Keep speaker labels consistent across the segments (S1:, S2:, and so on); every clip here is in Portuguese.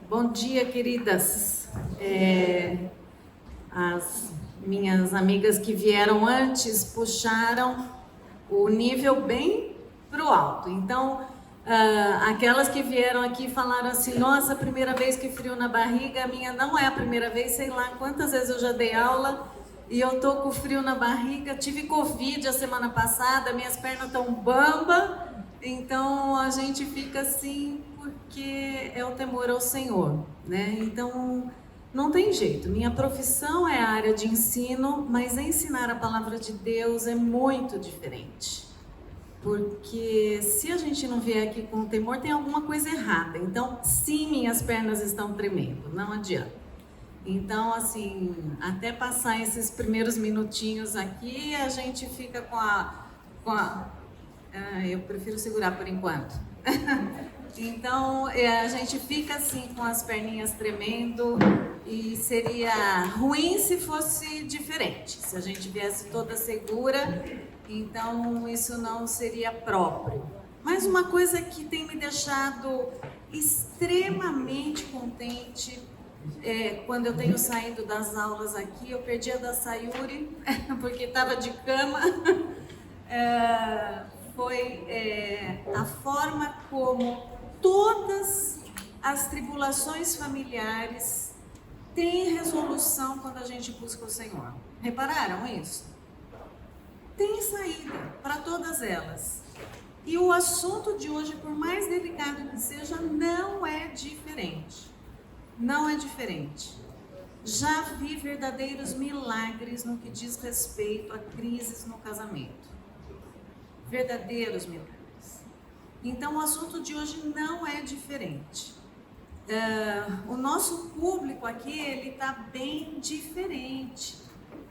S1: Bom dia, queridas. As minhas amigas que vieram antes puxaram o nível bem pro alto. Então, aquelas que vieram aqui falaram assim: nossa, primeira vez que frio na barriga. A minha não é a primeira vez, sei lá quantas vezes eu já dei aula e eu tô com frio na barriga. Tive Covid a semana passada, minhas pernas estão bamba. Então a gente fica assim porque é o temor ao Senhor, né? Então não tem jeito. Minha profissão é a área de ensino, mas ensinar a palavra de Deus é muito diferente. Porque se a gente não vier aqui com temor, tem alguma coisa errada. Então, sim, minhas pernas estão tremendo, não adianta. Então, assim, até passar esses primeiros minutinhos aqui, a gente fica com a eu prefiro segurar por enquanto. Então, a gente fica assim com as perninhas tremendo e seria ruim se fosse diferente. Se a gente viesse toda segura, então isso não seria próprio. Mas uma coisa que tem me deixado extremamente contente quando eu tenho saído das aulas aqui, eu perdi a da Sayuri, porque estava de cama. Foi a forma como todas as tribulações familiares têm resolução quando a gente busca o Senhor. Repararam isso? Tem saída para todas elas. E o assunto de hoje, por mais delicado que seja, não é diferente. Não é diferente. Já vi verdadeiros milagres no que diz respeito a crises no casamento. Verdadeiros milagres. Então o assunto de hoje não é diferente. O nosso público aqui, ele está bem diferente.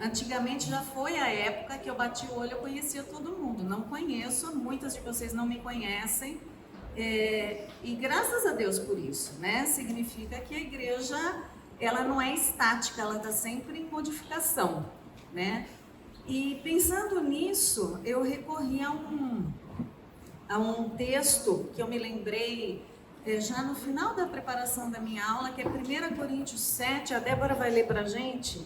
S1: Antigamente já foi a época que eu bati o olho, eu conhecia todo mundo. Não conheço, muitas de vocês não me conhecem. E graças a Deus por isso, né? Significa que a igreja, ela não é estática, ela está sempre em modificação, né? E pensando nisso, eu recorri a um texto que eu me lembrei já no final da preparação da minha aula, que é 1 Coríntios 7, a Débora vai ler para a gente.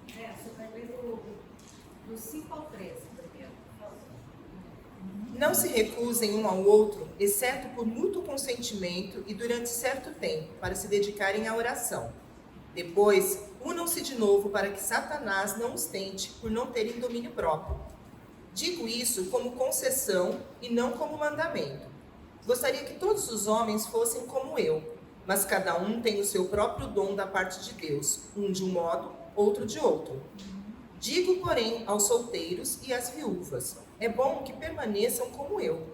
S1: Você vai ler do 5 ao 13 primeiro.
S2: Não se recusem um ao outro, exceto por mútuo consentimento e durante certo tempo, para se dedicarem à oração. Depois, unam-se de novo para que Satanás não os tente por não terem domínio próprio. Digo isso como concessão e não como mandamento. Gostaria que todos os homens fossem como eu, mas cada um tem o seu próprio dom da parte de Deus, um de um modo, outro de outro. Digo, porém, aos solteiros e às viúvas, é bom que permaneçam como eu.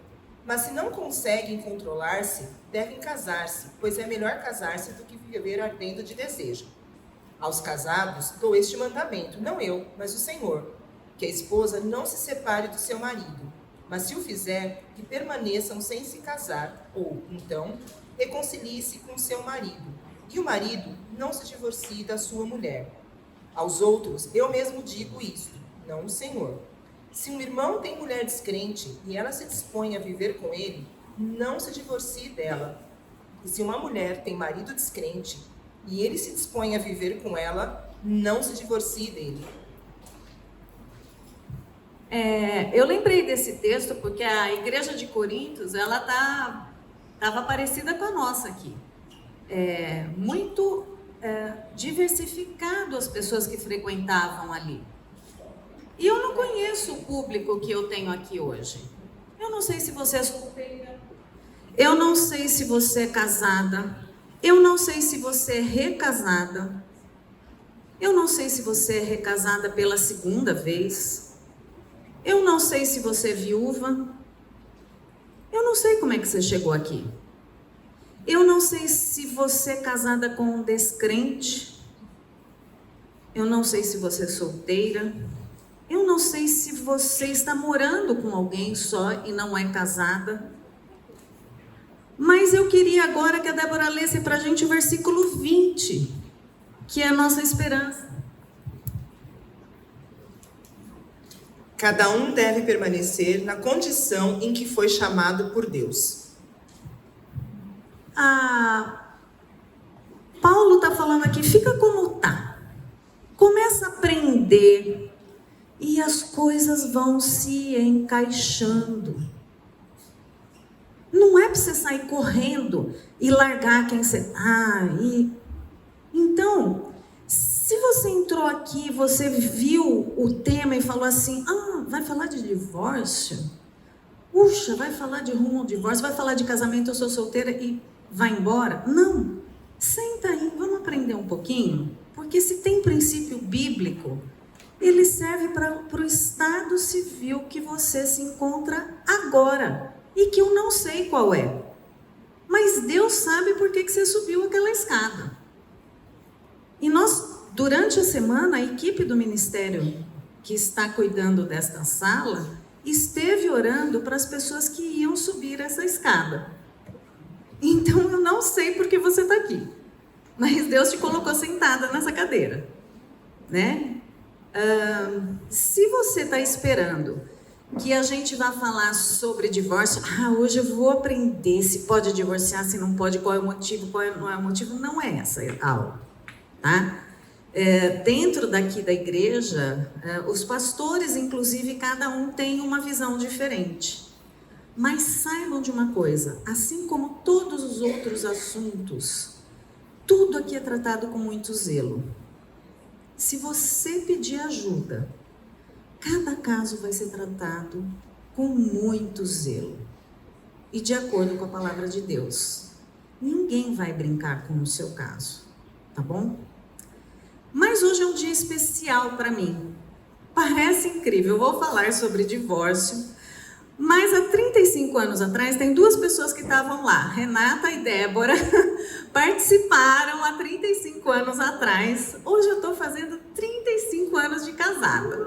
S2: Mas se não conseguem controlar-se, devem casar-se, pois é melhor casar-se do que viver ardendo de desejo. Aos casados dou este mandamento, não eu, mas o Senhor, que a esposa não se separe do seu marido, mas se o fizer, que permaneçam sem se casar, ou, então, reconcilie-se com seu marido, e o marido não se divorcie da sua mulher. Aos outros, eu mesmo digo isto, não o Senhor. Se um irmão tem mulher descrente e ela se dispõe a viver com ele, não se divorcie dela. E se uma mulher tem marido descrente e ele se dispõe a viver com ela, não se divorcie dele.
S1: Eu lembrei desse texto porque a igreja de Corintos, ela estava parecida com a nossa aqui. Muito diversificado as pessoas que frequentavam ali. E eu não conheço o público que eu tenho aqui hoje. Eu não sei se você é solteira, eu não sei se você é casada, eu não sei se você é recasada, eu não sei se você é recasada pela segunda vez, eu não sei se você é viúva, eu não sei como é que você chegou aqui. Eu não sei se você é casada com um descrente, eu não sei se você é solteira, eu não sei se você está morando com alguém só e não é casada. Mas eu queria agora que a Débora lesse para a gente o versículo 20, que é a nossa esperança.
S2: Cada um deve permanecer na condição em que foi chamado por Deus.
S1: Paulo está falando aqui, fica como está. Começa a aprender e as coisas vão se encaixando. Não é para você sair correndo e largar quem você está. Então, se você entrou aqui, você viu o tema e falou assim, vai falar de divórcio? Puxa, vai falar de rumo ao divórcio, vai falar de casamento, eu sou solteira e vai embora? Não, senta aí, vamos aprender um pouquinho, porque se tem princípio bíblico, ele serve para o estado civil que você se encontra agora, e que eu não sei qual é, mas Deus sabe por que você subiu aquela escada. E nós, durante a semana, a equipe do ministério que está cuidando desta sala, esteve orando para as pessoas que iam subir essa escada. Então, eu não sei por que você está aqui, mas Deus te colocou sentada nessa cadeira, né? Se você está esperando que a gente vá falar sobre divórcio, hoje eu vou aprender se pode divorciar, se não pode, qual é o motivo, qual não é o motivo, não é essa a aula, tá? Dentro daqui da igreja, os pastores, inclusive, cada um tem uma visão diferente. Mas saibam de uma coisa, assim como todos os outros assuntos, tudo aqui é tratado com muito zelo. Se você pedir ajuda, cada caso vai ser tratado com muito zelo e de acordo com a palavra de Deus. Ninguém vai brincar com o seu caso, tá bom? Mas hoje é um dia especial para mim. Parece incrível, eu vou falar sobre divórcio, mas há 35 anos atrás, tem duas pessoas que estavam lá, Renata e Débora, participaram há 35 anos atrás. Hoje eu estou fazendo 35 anos de casada.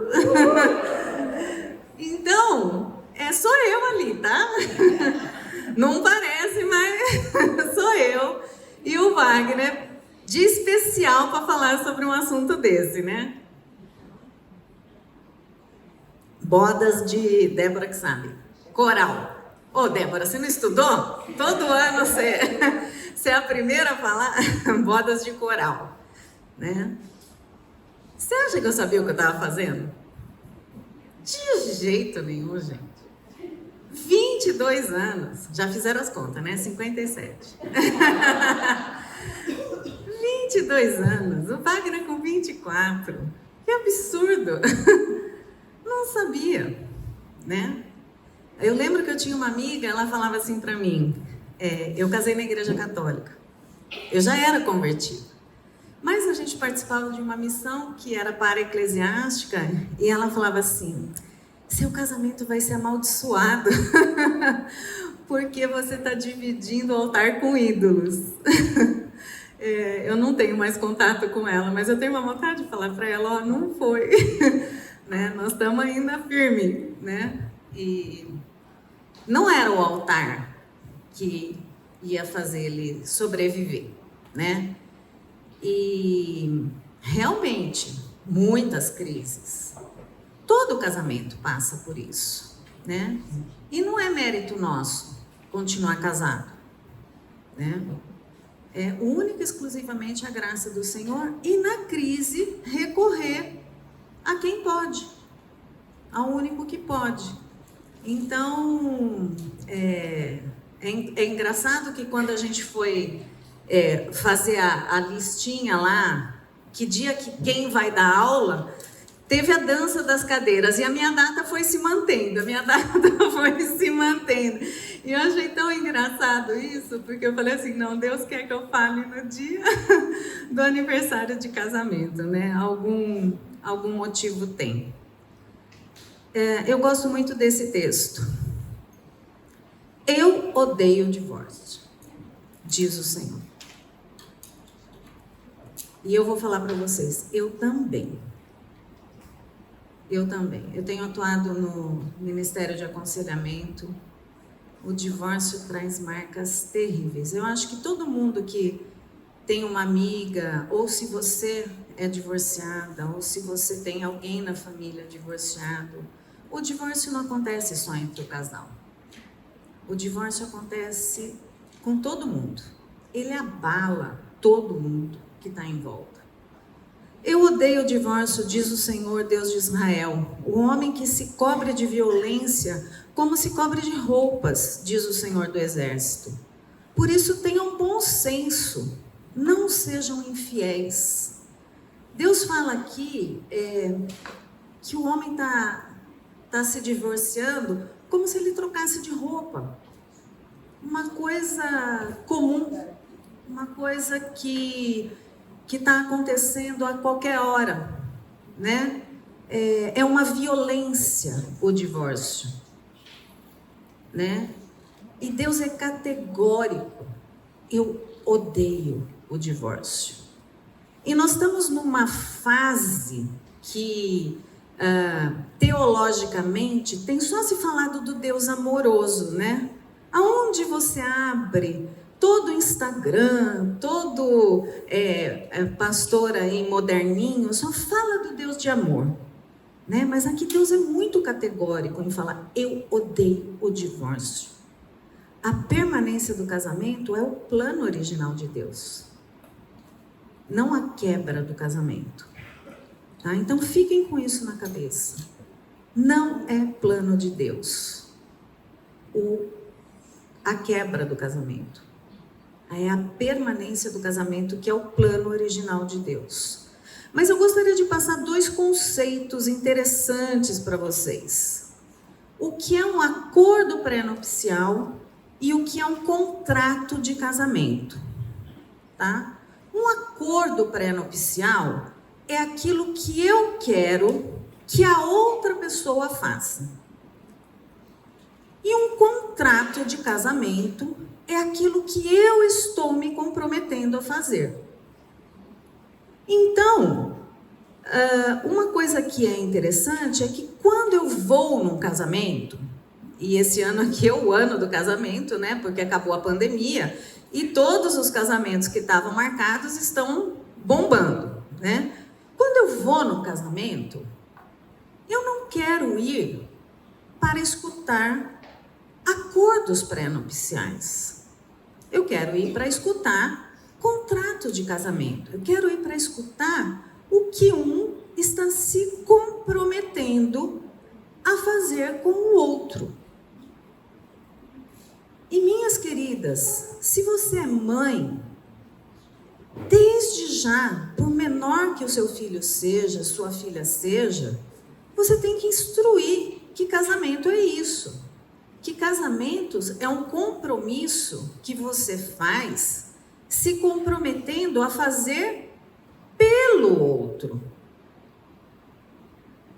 S1: Então, sou eu ali, tá? Não parece, mas sou eu e o Wagner, de especial para falar sobre um assunto desse, né? Bodas de Débora que sabe. Coral. Débora, você não estudou? Todo ano você é a primeira a falar bodas de coral, né? Você acha que eu sabia o que eu estava fazendo? De jeito nenhum, gente. 22 anos. Já fizeram as contas, né? 57. 22 anos. O Wagner com 24. Que absurdo. Não sabia, né? Eu lembro que eu tinha uma amiga, ela falava assim para mim, eu casei na igreja católica, eu já era convertida, mas a gente participava de uma missão que era para eclesiástica, e ela falava assim, seu casamento vai ser amaldiçoado, porque você está dividindo o altar com ídolos. Eu não tenho mais contato com ela, mas eu tenho uma vontade de falar para ela, não foi... Né? Nós estamos ainda firmes, né? E não era o altar que ia fazer ele sobreviver, né? E realmente, muitas crises. Todo casamento passa por isso, né? E não é mérito nosso continuar casado, né? É única e exclusivamente a graça do Senhor e na crise recorrer a quem pode, ao único que pode. Então, é engraçado que quando a gente foi fazer a listinha lá, que dia que quem vai dar aula, teve a dança das cadeiras e a minha data foi se mantendo, E eu achei tão engraçado isso, porque eu falei assim, não, Deus quer que eu fale no dia do aniversário de casamento, né? Algum motivo tem. Eu gosto muito desse texto. Eu odeio o divórcio, diz o Senhor. E eu vou falar para vocês, eu também. Eu tenho atuado no Ministério de Aconselhamento o divórcio traz marcas terríveis. Eu acho que todo mundo que tem uma amiga, ou se você é divorciada, ou se você tem alguém na família divorciado, o divórcio não acontece só entre o casal. O divórcio acontece com todo mundo. Ele abala todo mundo que está em volta. Eu odeio o divórcio, diz o Senhor, Deus de Israel. O homem que se cobre de violência como se cobre de roupas, diz o Senhor do Exército. Por isso tenham bom senso, não sejam infiéis. Deus fala aqui que o homem está se divorciando como se ele trocasse de roupa. Uma coisa comum, uma coisa que está acontecendo a qualquer hora, né? É uma violência o divórcio, né? E Deus é categórico. Eu odeio o divórcio. E nós estamos numa fase que teologicamente tem só se falado do Deus amoroso, né? Aonde você abre todo Instagram, todo pastor aí moderninho, só fala do Deus de amor, né? Mas aqui Deus é muito categórico em falar, eu odeio o divórcio. A permanência do casamento é o plano original de Deus, não a quebra do casamento, tá? Então fiquem com isso na cabeça. Não é plano de Deus a quebra do casamento. É a permanência do casamento que é o plano original de Deus. Mas eu gostaria de passar 2 conceitos interessantes para vocês. O que é um acordo pré-nupcial e o que é um contrato de casamento, tá? Um acordo pré-nupcial é aquilo que eu quero que a outra pessoa faça. E um contrato de casamento é aquilo que eu estou me comprometendo a fazer. Então, uma coisa que é interessante é que quando eu vou num casamento, e esse ano aqui é o ano do casamento, né? Porque acabou a pandemia e todos os casamentos que estavam marcados estão bombando, né? Quando eu vou no casamento, eu não quero ir para escutar acordos pré-nupciais. Eu quero ir para escutar contrato de casamento. Eu quero ir para escutar o que um está se comprometendo a fazer com o outro. E minhas queridas, se você é mãe, desde já, por menor que o seu filho seja, sua filha seja, você tem que instruir que casamento é isso. Que casamentos é um compromisso que você faz se comprometendo a fazer pelo outro.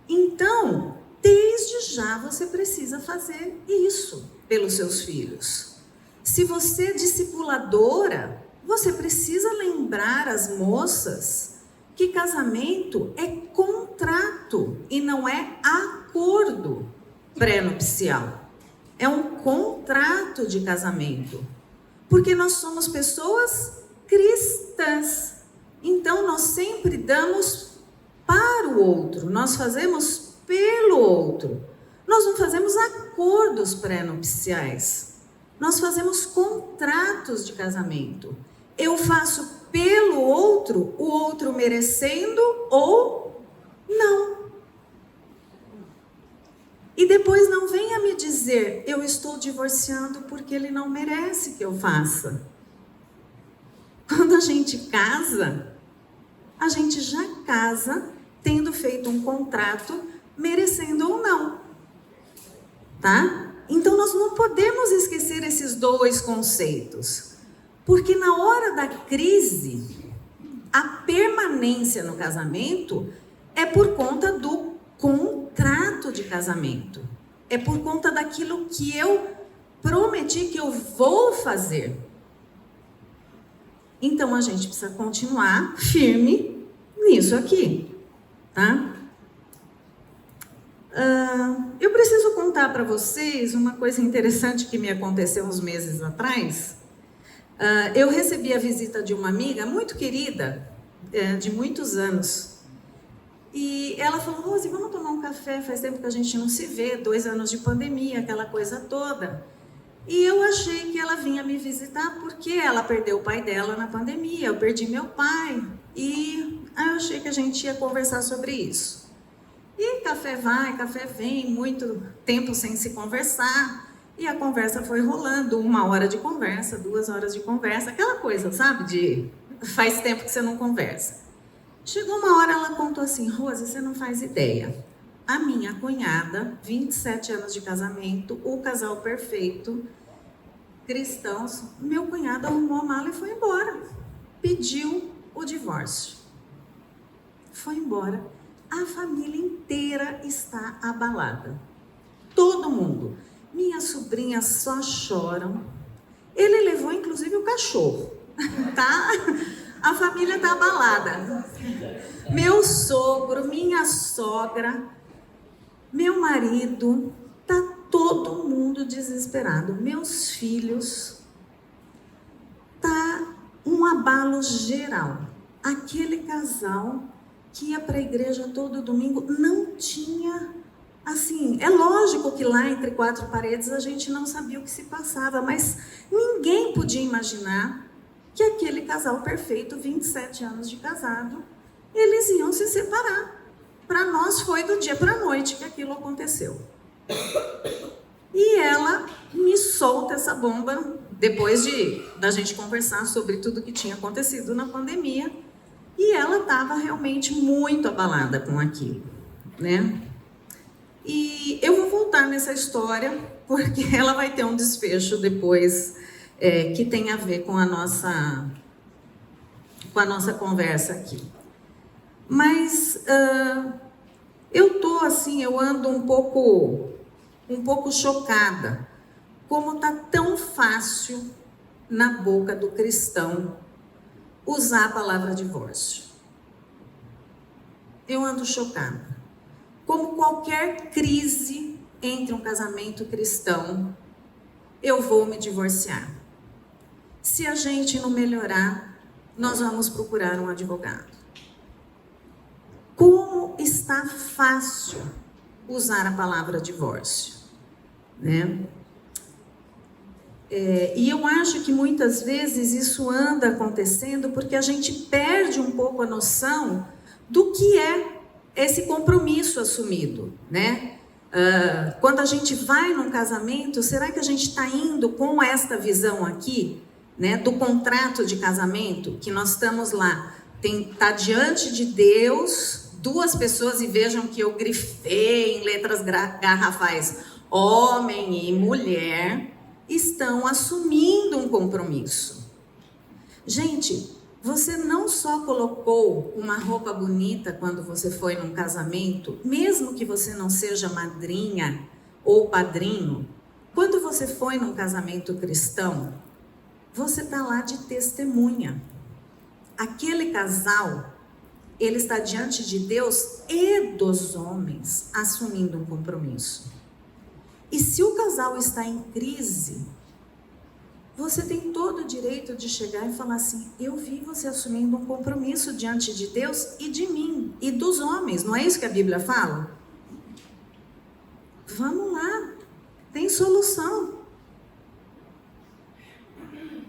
S1: Então, desde já você precisa fazer isso pelos seus filhos. Se você é discipuladora, você precisa lembrar as moças que casamento é contrato e não é acordo pré-nupcial. É um contrato de casamento. Porque nós somos pessoas cristãs. Então, nós sempre damos para o outro. Nós fazemos pelo outro. Nós não fazemos acordos pré-nupciais. Nós fazemos contratos de casamento. Eu faço pelo outro, o outro merecendo ou não. E depois não venha me dizer, eu estou divorciando porque ele não merece que eu faça. Quando a gente casa, a gente já casa tendo feito um contrato, merecendo ou não. Tá? Então nós não podemos esquecer esses 2 conceitos. Porque na hora da crise, a permanência no casamento é por conta do contrato de casamento. É por conta daquilo que eu prometi que eu vou fazer. Então a gente precisa continuar firme nisso aqui, tá? Eu preciso contar para vocês uma coisa interessante que me aconteceu uns meses atrás. Eu recebi a visita de uma amiga muito querida, de muitos anos. E ela falou: Rose, vamos tomar um café? Faz tempo que a gente não se vê, 2 anos de pandemia, aquela coisa toda. E eu achei que ela vinha me visitar porque ela perdeu o pai dela na pandemia, eu perdi meu pai. E eu achei que a gente ia conversar sobre isso. E café vai, café vem, muito tempo sem se conversar. E a conversa foi rolando, 1 hora de conversa, 2 horas de conversa, aquela coisa, sabe? De faz tempo que você não conversa. Chegou uma hora, ela contou assim: Rose, você não faz ideia. A minha cunhada, 27 anos de casamento, o casal perfeito, cristãos, meu cunhado arrumou a mala e foi embora. Pediu o divórcio. Foi embora. A família inteira está abalada. Todo mundo. Minhas sobrinhas só choram. Ele levou inclusive o cachorro, tá? A família está abalada. Meu sogro, minha sogra, meu marido, tá todo mundo desesperado. Meus filhos, tá um abalo geral. Aquele casal que ia para a igreja todo domingo não tinha, assim, é lógico que lá entre 4 paredes a gente não sabia o que se passava, mas ninguém podia imaginar que aquele casal perfeito, 27 anos de casado, eles iam se separar. Para nós foi do dia para a noite que aquilo aconteceu. E ela me solta essa bomba depois da gente conversar sobre tudo que tinha acontecido na pandemia. E ela estava realmente muito abalada com aquilo, né? E eu vou voltar nessa história porque ela vai ter um desfecho depois que tem a ver com a nossa conversa aqui. Mas eu tô assim, eu ando um pouco chocada, como tá tão fácil na boca do cristão usar a palavra divórcio. Eu ando chocada. Como qualquer crise entre um casamento cristão, eu vou me divorciar. Se a gente não melhorar, nós vamos procurar um advogado. Como está fácil usar a palavra divórcio, né? E eu acho que muitas vezes isso anda acontecendo porque a gente perde um pouco a noção do que é esse compromisso assumido, né? Quando a gente vai num casamento, será que a gente está indo com esta visão aqui, né, do contrato de casamento, que nós estamos lá, tá diante de Deus, 2 pessoas, e vejam que eu grifei em letras garrafais, homem e mulher, estão assumindo um compromisso. Gente, você não só colocou uma roupa bonita quando você foi num casamento, mesmo que você não seja madrinha ou padrinho, quando você foi num casamento cristão, você está lá de testemunha. Aquele casal, ele está diante de Deus e dos homens, assumindo um compromisso. E se o casal está em crise, você tem todo o direito de chegar e falar assim: eu vi você assumindo um compromisso diante de Deus e de mim, e dos homens. Não é isso que a Bíblia fala? Vamos lá, tem solução.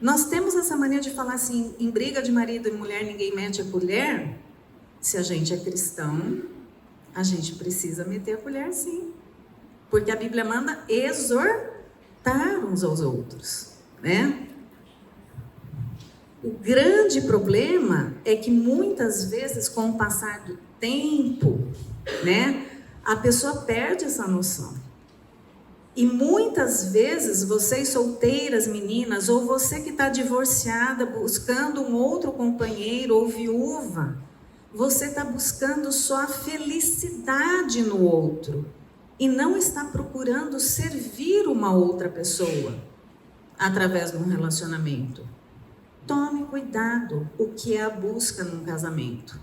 S1: Nós temos essa mania de falar assim, em briga de marido e mulher ninguém mete a colher. Se a gente é cristão, a gente precisa meter a colher sim. Porque a Bíblia manda exortar uns aos outros, né? O grande problema é que muitas vezes, com o passar do tempo, né, a pessoa perde essa noção. E muitas vezes, vocês solteiras, meninas, ou você que está divorciada, buscando um outro companheiro, ou viúva, você está buscando só a felicidade no outro. E não está procurando servir uma outra pessoa através de um relacionamento. Tome cuidado o que é a busca num casamento.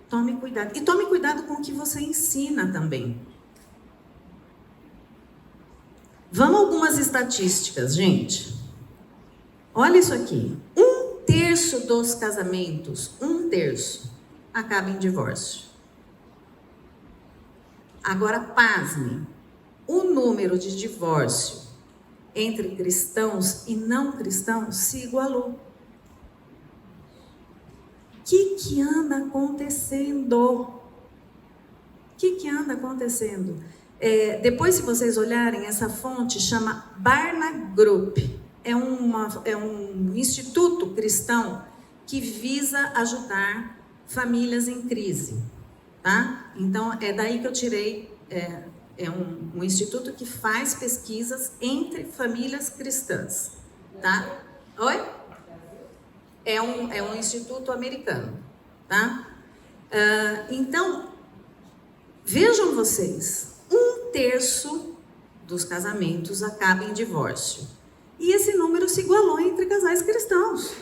S1: Tome cuidado. E tome cuidado com o que você ensina também. Vamos a algumas estatísticas, gente. Olha isso aqui. 1/3 dos casamentos, 1/3, acaba em divórcio. Agora, pasme, o número de divórcio entre cristãos e não cristãos se igualou. O que anda acontecendo? O que anda acontecendo? Depois, se vocês olharem, essa fonte chama Barna Group. É um instituto cristão que visa ajudar famílias em crise, tá? Então, é daí que eu tirei. É um instituto que faz pesquisas entre famílias cristãs, tá? Oi? É um instituto americano, tá? Então, vejam vocês, 1/3 dos casamentos acaba em divórcio. E esse número se igualou entre casais cristãos.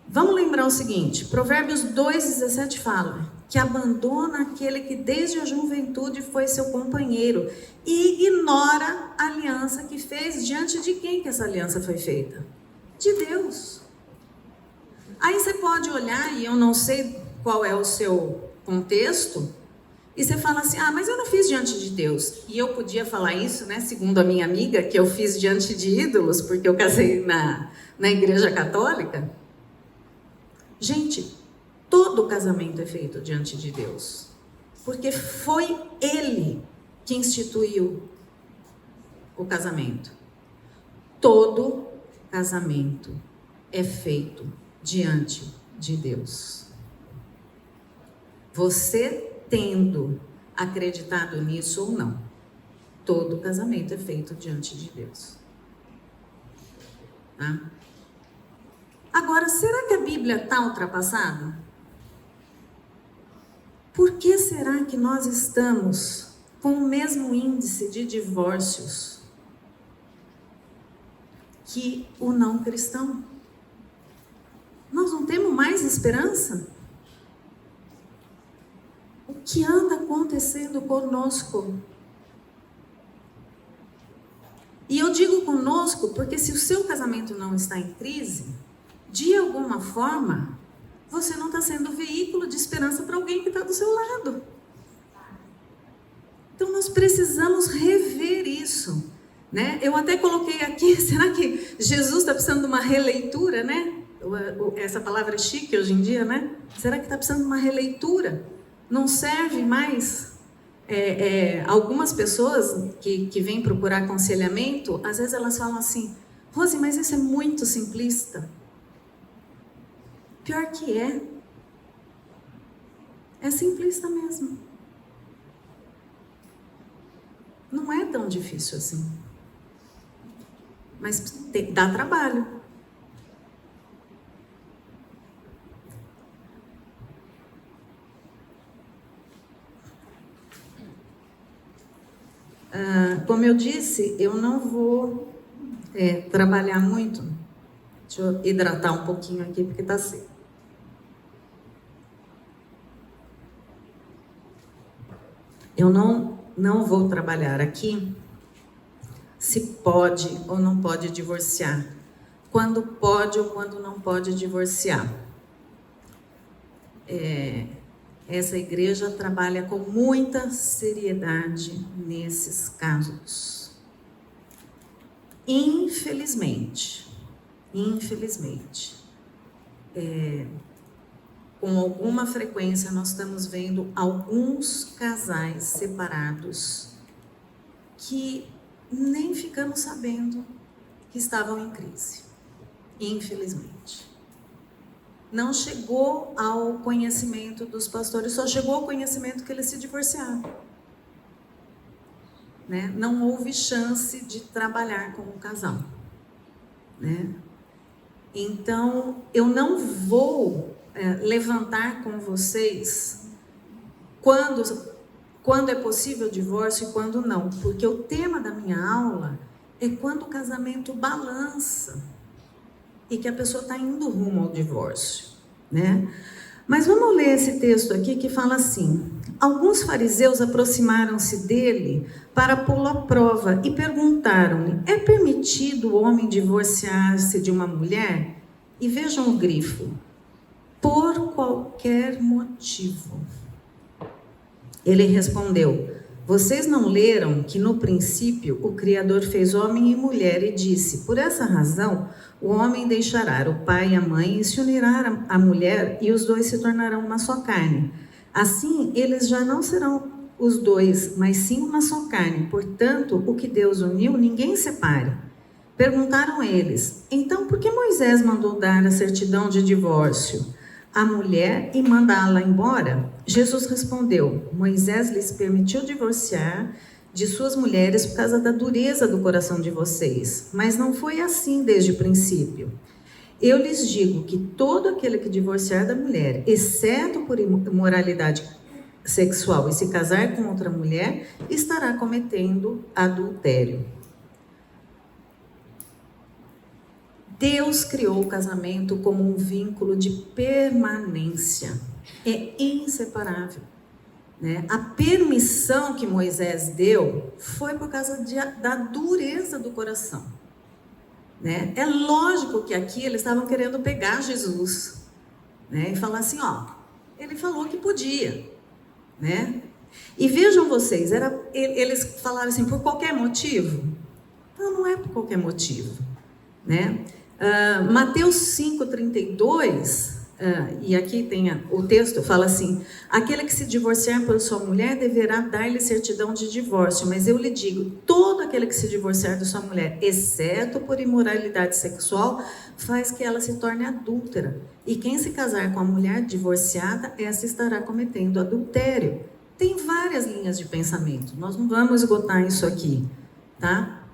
S1: Vamos lembrar o seguinte, Provérbios 2:17 fala que abandona aquele que desde a juventude foi seu companheiro e ignora a aliança que fez. Diante de quem que essa aliança foi feita? De Deus. Aí você pode olhar, e eu não sei qual é o seu contexto, e você fala assim, mas eu não fiz diante de Deus. E eu podia falar isso, né, segundo a minha amiga, que eu fiz diante de ídolos, porque eu casei na igreja católica. Gente, todo casamento é feito diante de Deus, porque foi Ele que instituiu o casamento. Todo casamento é feito diante de Deus. Você tendo acreditado nisso ou não, todo casamento é feito diante de Deus. Tá? Agora, será que a Bíblia está ultrapassada? Por que será que nós estamos com o mesmo índice de divórcios que o não cristão? Nós não temos mais esperança? O que anda acontecendo conosco? E eu digo conosco porque se o seu casamento não está em crise, de alguma forma, você não está sendo veículo de esperança para alguém que está do seu lado. Então, nós precisamos rever isso, né? Eu até coloquei aqui, será que Jesus está precisando de uma releitura, né? Essa palavra é chique hoje em dia, né? Será que está precisando de uma releitura? Não serve mais? Algumas pessoas que vêm procurar aconselhamento, às vezes elas falam assim, Rose, mas isso é muito simplista. Pior que é simplista mesmo. Não é tão difícil assim. Mas dá trabalho. Como eu disse, eu não vou trabalhar muito. Deixa eu hidratar um pouquinho aqui, porque está seco. Eu não vou trabalhar aqui se pode ou não pode divorciar, quando pode ou quando não pode divorciar. Essa igreja trabalha com muita seriedade nesses casos. Infelizmente, com alguma frequência nós estamos vendo alguns casais separados que nem ficamos sabendo que estavam em crise. Infelizmente. Não chegou ao conhecimento dos pastores, só chegou ao conhecimento que eles se divorciaram. Né? Não houve chance de trabalhar com o casal. Né? Então, eu não vou levantar com vocês quando é possível o divórcio e quando não, porque o tema da minha aula é quando o casamento balança e que a pessoa está indo rumo ao divórcio, né? Mas vamos ler esse texto aqui que fala assim: alguns fariseus aproximaram-se dele para pô-lo à prova e perguntaram-lhe: é permitido o homem divorciar-se de uma mulher? E vejam o grifo: por qualquer motivo. Ele respondeu: vocês não leram que no princípio o Criador fez homem e mulher e disse: por essa razão o homem deixará o pai e a mãe e se unirá à mulher e os dois se tornarão uma só carne. Assim eles já não serão os dois, mas sim uma só carne. Portanto, o que Deus uniu, ninguém separe. Perguntaram eles: então por que Moisés mandou dar a certidão de divórcio à mulher e mandá-la embora? Jesus respondeu: Moisés lhes permitiu divorciar de suas mulheres por causa da dureza do coração de vocês, mas não foi assim desde o princípio. Eu lhes digo que todo aquele que divorciar da mulher, exceto por imoralidade sexual, e se casar com outra mulher, estará cometendo adultério. Deus criou o casamento como um vínculo de permanência. É inseparável. Né? A permissão que Moisés deu foi por causa da dureza do coração. Né? É lógico que aqui eles estavam querendo pegar Jesus, né? E falar assim, ó, ele falou que podia. Né? E vejam vocês, eles falaram assim, por qualquer motivo? Não é por qualquer motivo. Né? Mateus 5,32, e aqui tem o texto, fala assim: aquele que se divorciar por sua mulher deverá dar-lhe certidão de divórcio, mas eu lhe digo, todo aquele que se divorciar de sua mulher, exceto por imoralidade sexual, faz que ela se torne adúltera, e quem se casar com a mulher divorciada, essa estará cometendo adultério. Tem várias linhas de pensamento, nós não vamos esgotar isso aqui, tá?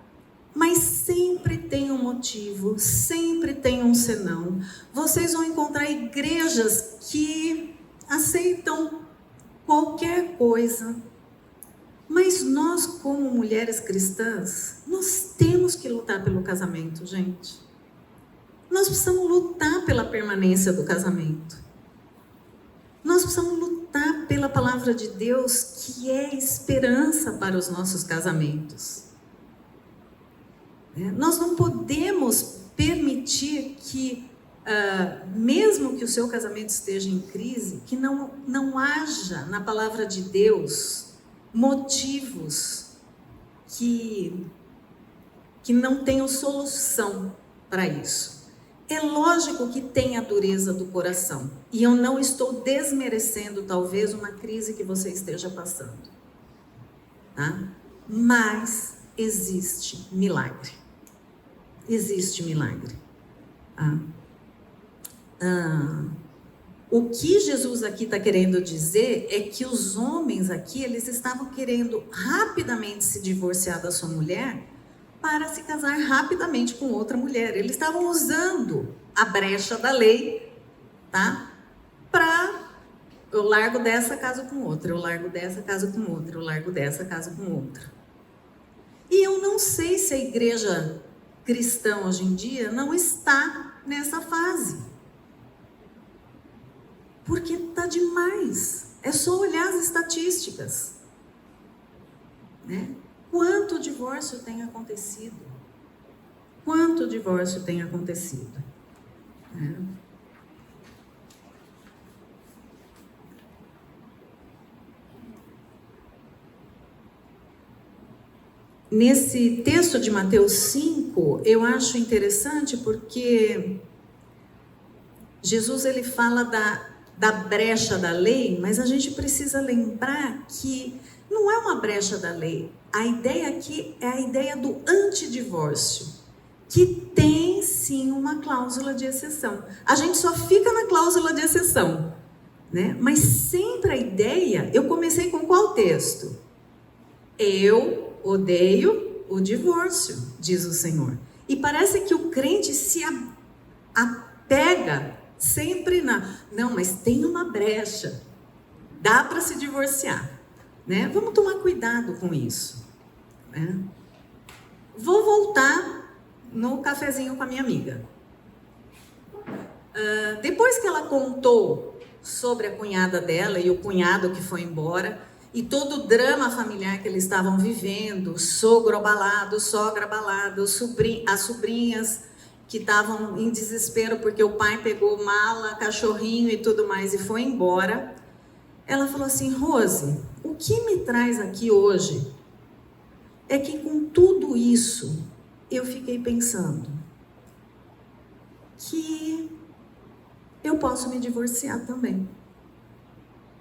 S1: Mas sempre tem um motivo, sempre tem um senão. Vocês vão encontrar igrejas que aceitam qualquer coisa. Mas nós, como mulheres cristãs, nós temos que lutar pelo casamento, gente. Nós precisamos lutar pela permanência do casamento. Nós precisamos lutar pela palavra de Deus, que é esperança para os nossos casamentos. Nós não podemos permitir que, mesmo que o seu casamento esteja em crise, que não haja na palavra de Deus motivos que não tenham solução para isso. É lógico que tem a dureza do coração, e eu não estou desmerecendo talvez uma crise que você esteja passando, tá? Mas existe milagre. Existe milagre. O que Jesus aqui está querendo dizer é que os homens aqui, eles estavam querendo rapidamente se divorciar da sua mulher para se casar rapidamente com outra mulher. Eles estavam usando a brecha da lei, tá? Para eu largo dessa, caso com outra, eu largo dessa, caso com outra, eu largo dessa, caso com outra. E eu não sei se a igreja cristã hoje em dia não está nessa fase, porque está demais. É só olhar as estatísticas, né? Quanto divórcio tem acontecido? Quanto divórcio tem acontecido? Nesse texto de Mateus 5, eu acho interessante porque Jesus ele fala da brecha da lei, mas a gente precisa lembrar que não é uma brecha da lei. A ideia aqui é a ideia do antidivórcio, que tem sim uma cláusula de exceção. A gente só fica na cláusula de exceção, né? Mas sempre a ideia, eu comecei com qual texto? Eu odeio o divórcio, diz o Senhor. E parece que o crente se apega sempre não, mas tem uma brecha, dá para se divorciar, né? Vamos tomar cuidado com isso, né? Vou voltar no cafezinho com a minha amiga. Depois que ela contou sobre a cunhada dela e o cunhado que foi embora, e todo o drama familiar que eles estavam vivendo, sogro abalado, sogra abalada, as sobrinhas que estavam em desespero porque o pai pegou mala, cachorrinho e tudo mais e foi embora. Ela falou assim: Rose, o que me traz aqui hoje é que com tudo isso eu fiquei pensando que eu posso me divorciar também.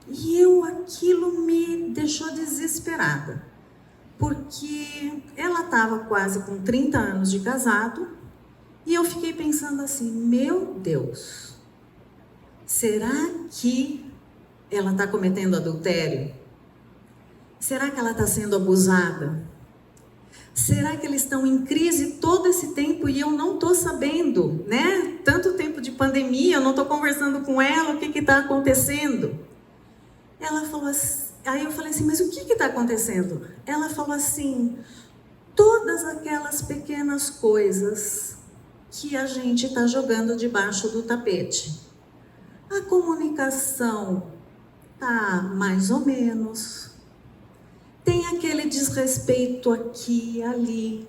S1: E aquilo me deixou desesperada, porque ela estava quase com 30 anos de casado, e eu fiquei pensando assim: meu Deus, será que ela está cometendo adultério? Será que ela está sendo abusada? Será que eles estão em crise todo esse tempo e eu não estou sabendo, né? Tanto tempo de pandemia, eu não estou conversando com ela, o que está acontecendo? Ela falou assim, aí eu falei assim: mas o que está acontecendo? Ela falou assim: todas aquelas pequenas coisas que a gente está jogando debaixo do tapete. A comunicação tá mais ou menos. Tem aquele desrespeito aqui e ali.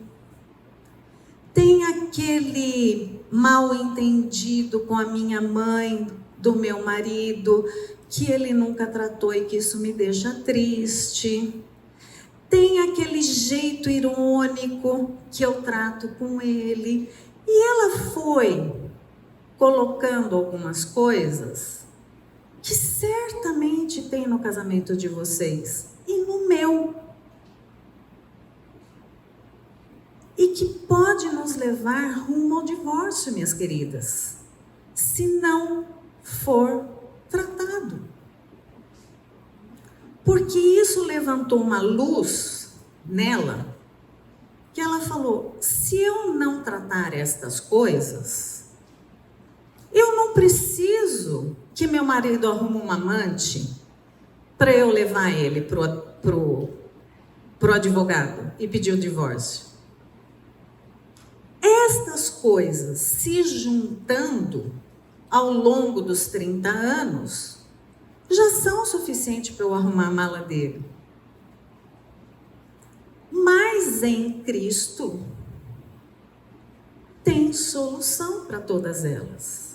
S1: Tem aquele mal entendido com a minha mãe, do meu marido, que ele nunca tratou e que isso me deixa triste. Tem aquele jeito irônico que eu trato com ele. E ela foi colocando algumas coisas que certamente tem no casamento de vocês e no meu, e que pode nos levar rumo ao divórcio, minhas queridas, se não for tratado. Porque isso levantou uma luz nela, que ela falou: se eu não tratar estas coisas, eu não preciso que meu marido arrume uma amante para eu levar ele pro advogado e pedir o divórcio. Estas coisas se juntando ao longo dos 30 anos já são suficientes para eu arrumar a mala dele. Mas em Cristo tem solução para todas elas.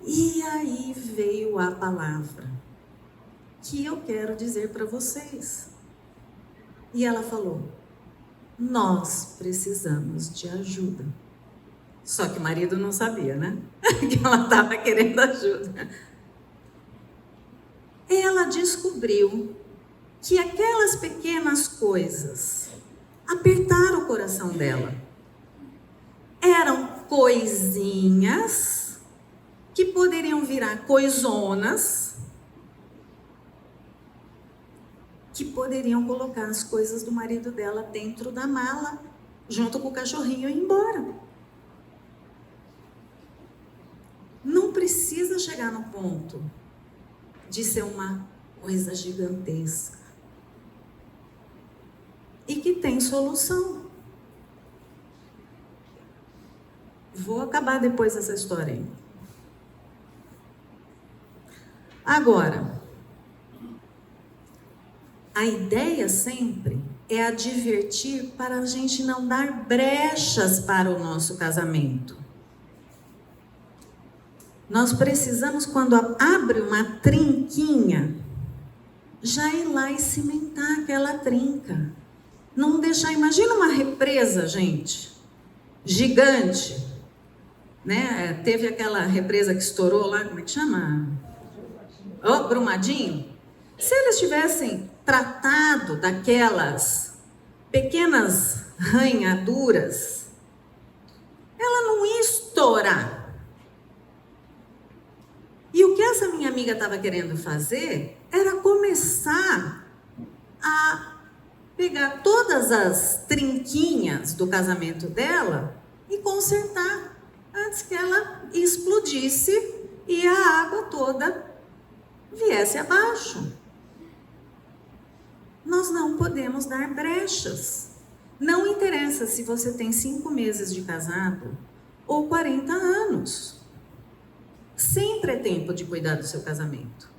S1: E aí veio a palavra que eu quero dizer para vocês. E ela falou: nós precisamos de ajuda. Só que o marido não sabia, né? Que ela estava querendo ajuda. Ela descobriu que aquelas pequenas coisas apertaram o coração dela. Eram coisinhas que poderiam virar coisonas, que poderiam colocar as coisas do marido dela dentro da mala, junto com o cachorrinho, e ir embora. Não precisa chegar no ponto de ser uma coisa gigantesca. E que tem solução. Vou acabar depois dessa história aí. Agora, a ideia sempre é advertir para a gente não dar brechas para o nosso casamento. Nós precisamos, quando abre uma trinquinha, já ir lá e cimentar aquela trinca. Não deixar, imagina uma represa, gente, gigante, né? Teve aquela represa que estourou lá, como é que chama? Brumadinho. Se eles tivessem tratado daquelas pequenas ranhaduras, ela não ia estourar. E o que essa minha amiga estava querendo fazer era começar a pegar todas as trinquinhas do casamento dela e consertar antes que ela explodisse e a água toda viesse abaixo. Nós não podemos dar brechas. Não interessa se você tem 5 meses de casado ou 40 anos. Sempre é tempo de cuidar do seu casamento.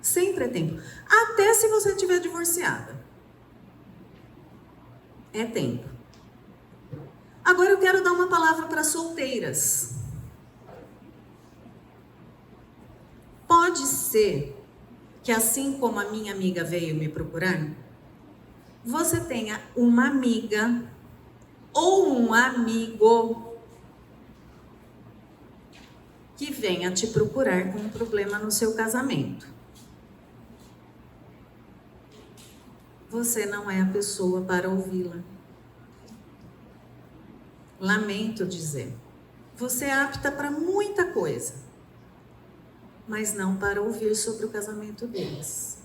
S1: Sempre é tempo. Até se você estiver divorciada. É tempo. Agora eu quero dar uma palavra para solteiras. Pode ser que assim como a minha amiga veio me procurar, você tenha uma amiga ou um amigo que venha te procurar com um problema no seu casamento. Você não é a pessoa para ouvi-la. Lamento dizer. Você é apta para muita coisa, mas não para ouvir sobre o casamento deles.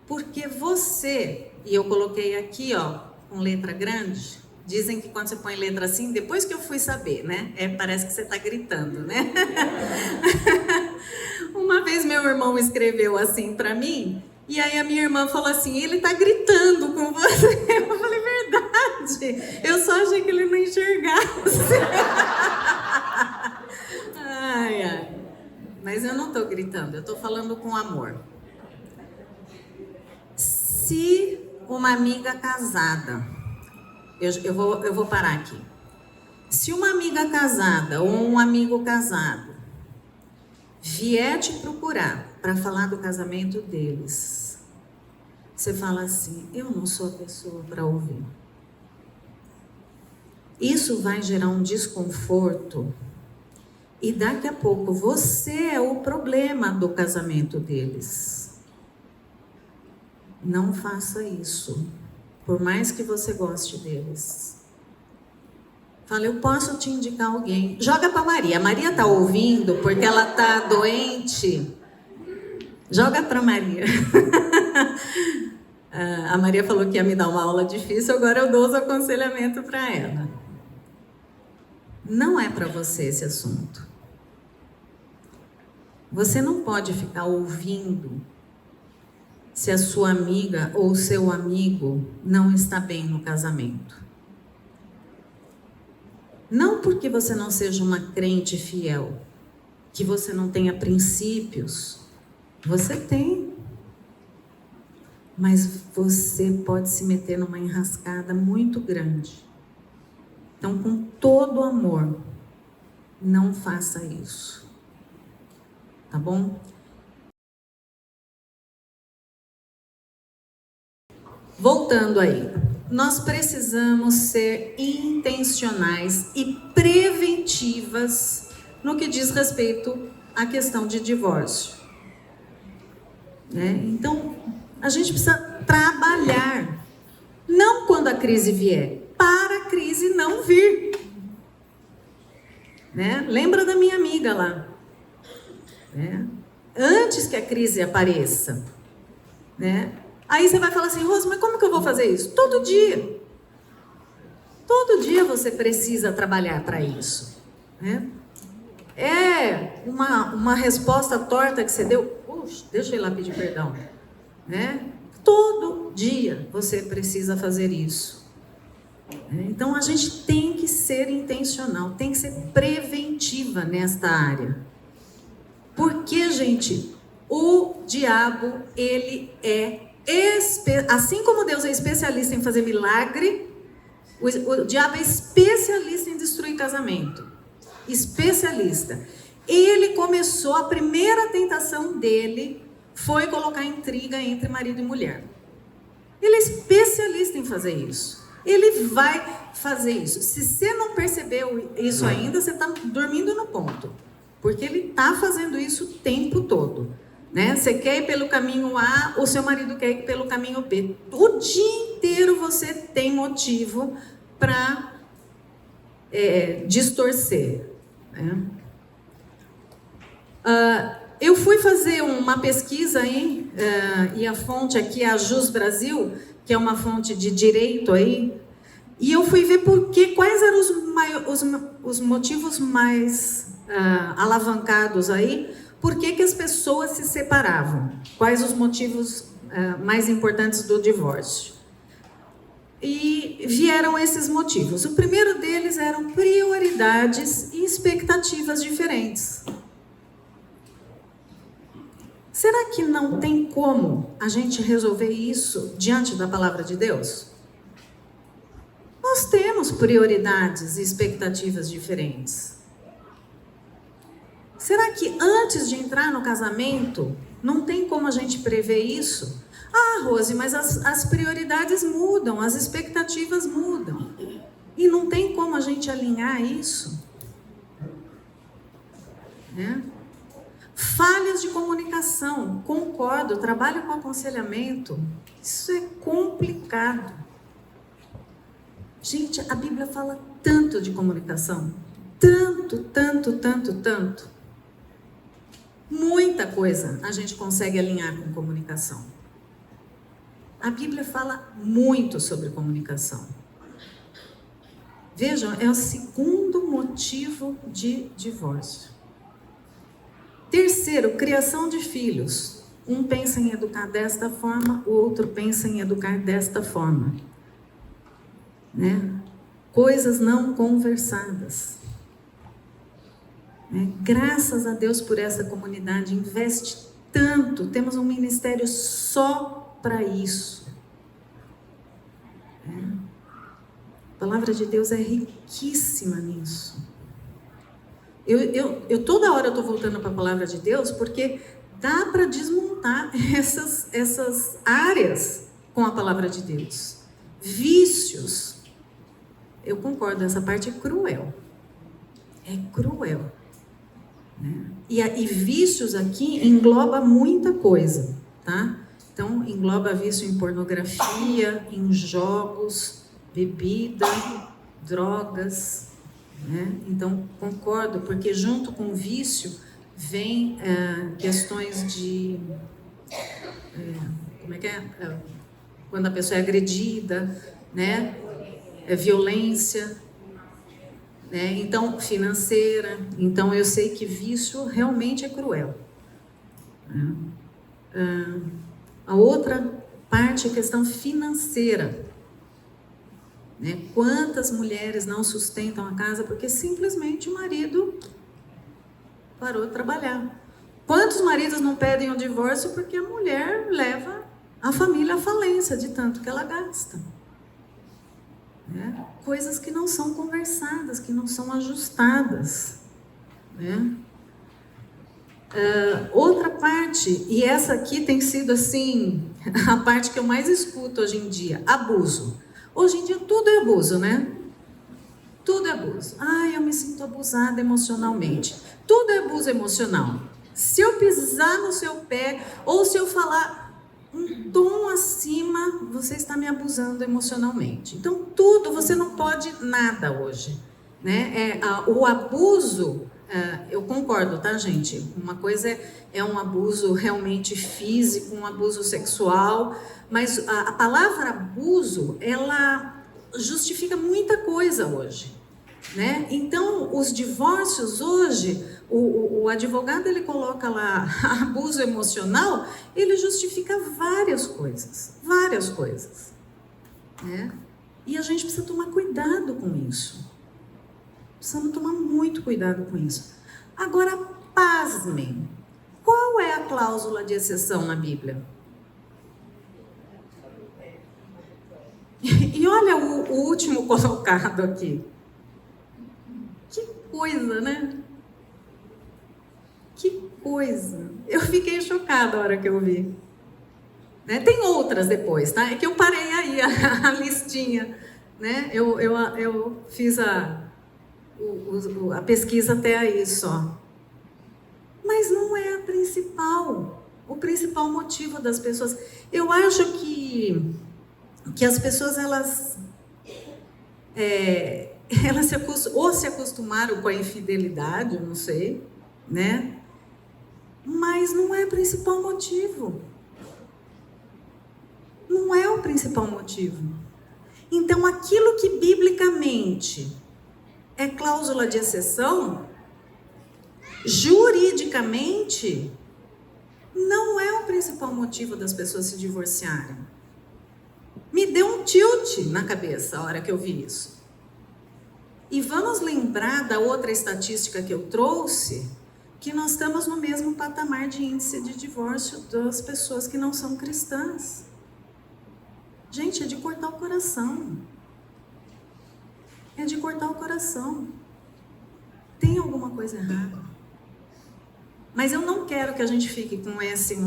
S1: Porque você, e eu coloquei aqui, ó, com letra grande, dizem que quando você põe letra assim, depois que eu fui saber, né? Parece que você está gritando, né? Uma vez meu irmão escreveu assim para mim, e aí a minha irmã falou assim, ele está gritando com você. Eu falei, verdade, eu só achei que ele não enxergasse. Ai, ai. Mas eu não estou gritando, eu estou falando com amor. Se uma amiga casada, eu vou parar aqui. Se uma amiga casada ou um amigo casado vier te procurar para falar do casamento deles, você fala assim, eu não sou a pessoa para ouvir. Isso vai gerar um desconforto e daqui a pouco você é o problema do casamento deles. Não faça isso, por mais que você goste deles. Fala, eu posso te indicar alguém. Joga para Maria. A Maria está ouvindo porque ela está doente. Joga para Maria. A Maria falou que ia me dar uma aula difícil, agora eu dou os aconselhamentos para ela. Não é para você esse assunto. Você não pode ficar ouvindo se a sua amiga ou o seu amigo não está bem no casamento. Não porque você não seja uma crente fiel, que você não tenha princípios. Você tem. Mas você pode se meter numa enrascada muito grande. Então, com todo amor, não faça isso. Tá bom? Voltando aí, nós precisamos ser intencionais e preventivas no que diz respeito à questão de divórcio. Né? Então, a gente precisa trabalhar, não quando a crise vier, para a crise não vir. Né? Lembra da minha amiga lá? Né? Antes que a crise apareça, né? Aí você vai falar assim, Rose, mas como que eu vou fazer isso? Todo dia. Todo dia você precisa trabalhar para isso. Né? É uma resposta torta que você deu. Puxa, deixa eu ir lá pedir perdão. Né? Todo dia você precisa fazer isso. Então a gente tem que ser intencional, tem que ser preventiva nesta área. Porque, gente, o diabo, ele assim como Deus é especialista em fazer milagre, o diabo é especialista em destruir casamento. Especialista. Ele começou, a primeira tentação dele foi colocar intriga entre marido e mulher. Ele é especialista em fazer isso. Ele vai fazer isso. Se você não percebeu isso ainda, você está dormindo no ponto. Porque ele está fazendo isso o tempo todo. Né? Você quer ir pelo caminho A, o seu marido quer ir pelo caminho B. O dia inteiro você tem motivo para distorcer. Né? Eu fui fazer uma pesquisa aí, e a fonte aqui é a Jus Brasil, que é uma fonte de direito aí, e eu fui ver quais eram os motivos mais alavancados aí. Por que as pessoas se separavam? Quais os motivos mais importantes do divórcio? E vieram esses motivos. O primeiro deles eram prioridades e expectativas diferentes. Será que não tem como a gente resolver isso diante da palavra de Deus? Nós temos prioridades e expectativas diferentes. Será que antes de entrar no casamento, não tem como a gente prever isso? Ah, Rose, mas as prioridades mudam, as expectativas mudam. E não tem como a gente alinhar isso? Né? Falhas de comunicação, concordo, trabalho com aconselhamento. Isso é complicado. Gente, a Bíblia fala tanto de comunicação. Tanto, tanto, tanto, tanto. Muita coisa a gente consegue alinhar com comunicação. A Bíblia fala muito sobre comunicação. Vejam, é o segundo motivo de divórcio. Terceiro, criação de filhos. Um pensa em educar desta forma, o outro pensa em educar desta forma. Né? Coisas não conversadas. Graças a Deus por essa comunidade, investe tanto, temos um ministério só para isso. A palavra de Deus é riquíssima nisso. Eu toda hora estou voltando para a palavra de Deus, porque dá para desmontar essas áreas com a palavra de Deus. Vícios, eu concordo, essa parte é cruel. É cruel. Né? E vícios aqui engloba muita coisa, tá? Então, engloba vício em pornografia, em jogos, bebida, drogas, né? Então, concordo, porque junto com o vício vem questões de... como é que é? Quando a pessoa é agredida, né? Violência, né? Então, financeira. Então, eu sei que vício realmente é cruel. A outra parte é a questão financeira. Né? Quantas mulheres não sustentam a casa porque simplesmente o marido parou de trabalhar? Quantos maridos não pedem o divórcio porque a mulher leva a família à falência de tanto que ela gasta? Né? Coisas que não são conversadas, que não são ajustadas. Né? Outra parte, e essa aqui tem sido assim, a parte que eu mais escuto hoje em dia, abuso. Hoje em dia tudo é abuso, né? Tudo é abuso. Ai, eu me sinto abusada emocionalmente. Tudo é abuso emocional. Se eu pisar no seu pé, ou se eu falar um tom acima, você está me abusando emocionalmente. Então tudo, você não pode nada hoje. Né? O abuso... eu concordo, tá, gente? Uma coisa é um abuso realmente físico, um abuso sexual, mas a palavra abuso, ela justifica muita coisa hoje, né? Então, os divórcios hoje, o advogado, ele coloca lá abuso emocional, ele justifica várias coisas, né? E a gente precisa tomar cuidado com isso. Precisamos tomar muito cuidado com isso. Agora, pasmem. Qual é a cláusula de exceção na Bíblia? E olha o último colocado aqui. Que coisa, né? Que coisa. Eu fiquei chocada a hora que eu vi. Né? Tem outras depois, tá? É que eu parei aí a listinha. Né? Eu fiz a pesquisa até aí só. Mas não é o principal motivo das pessoas. Eu acho que as pessoas, elas se acostumaram com a infidelidade, eu não sei, né? Mas não é o principal motivo. Não é o principal motivo. Então, aquilo que biblicamente é cláusula de exceção, juridicamente, não é o principal motivo das pessoas se divorciarem. Me deu um tilt na cabeça a hora que eu vi isso. E vamos lembrar da outra estatística que eu trouxe, que nós estamos no mesmo patamar de índice de divórcio das pessoas que não são cristãs. Gente, é de cortar o coração. É de cortar o coração. Tem alguma coisa errada. Mas eu não quero que a gente fique com esse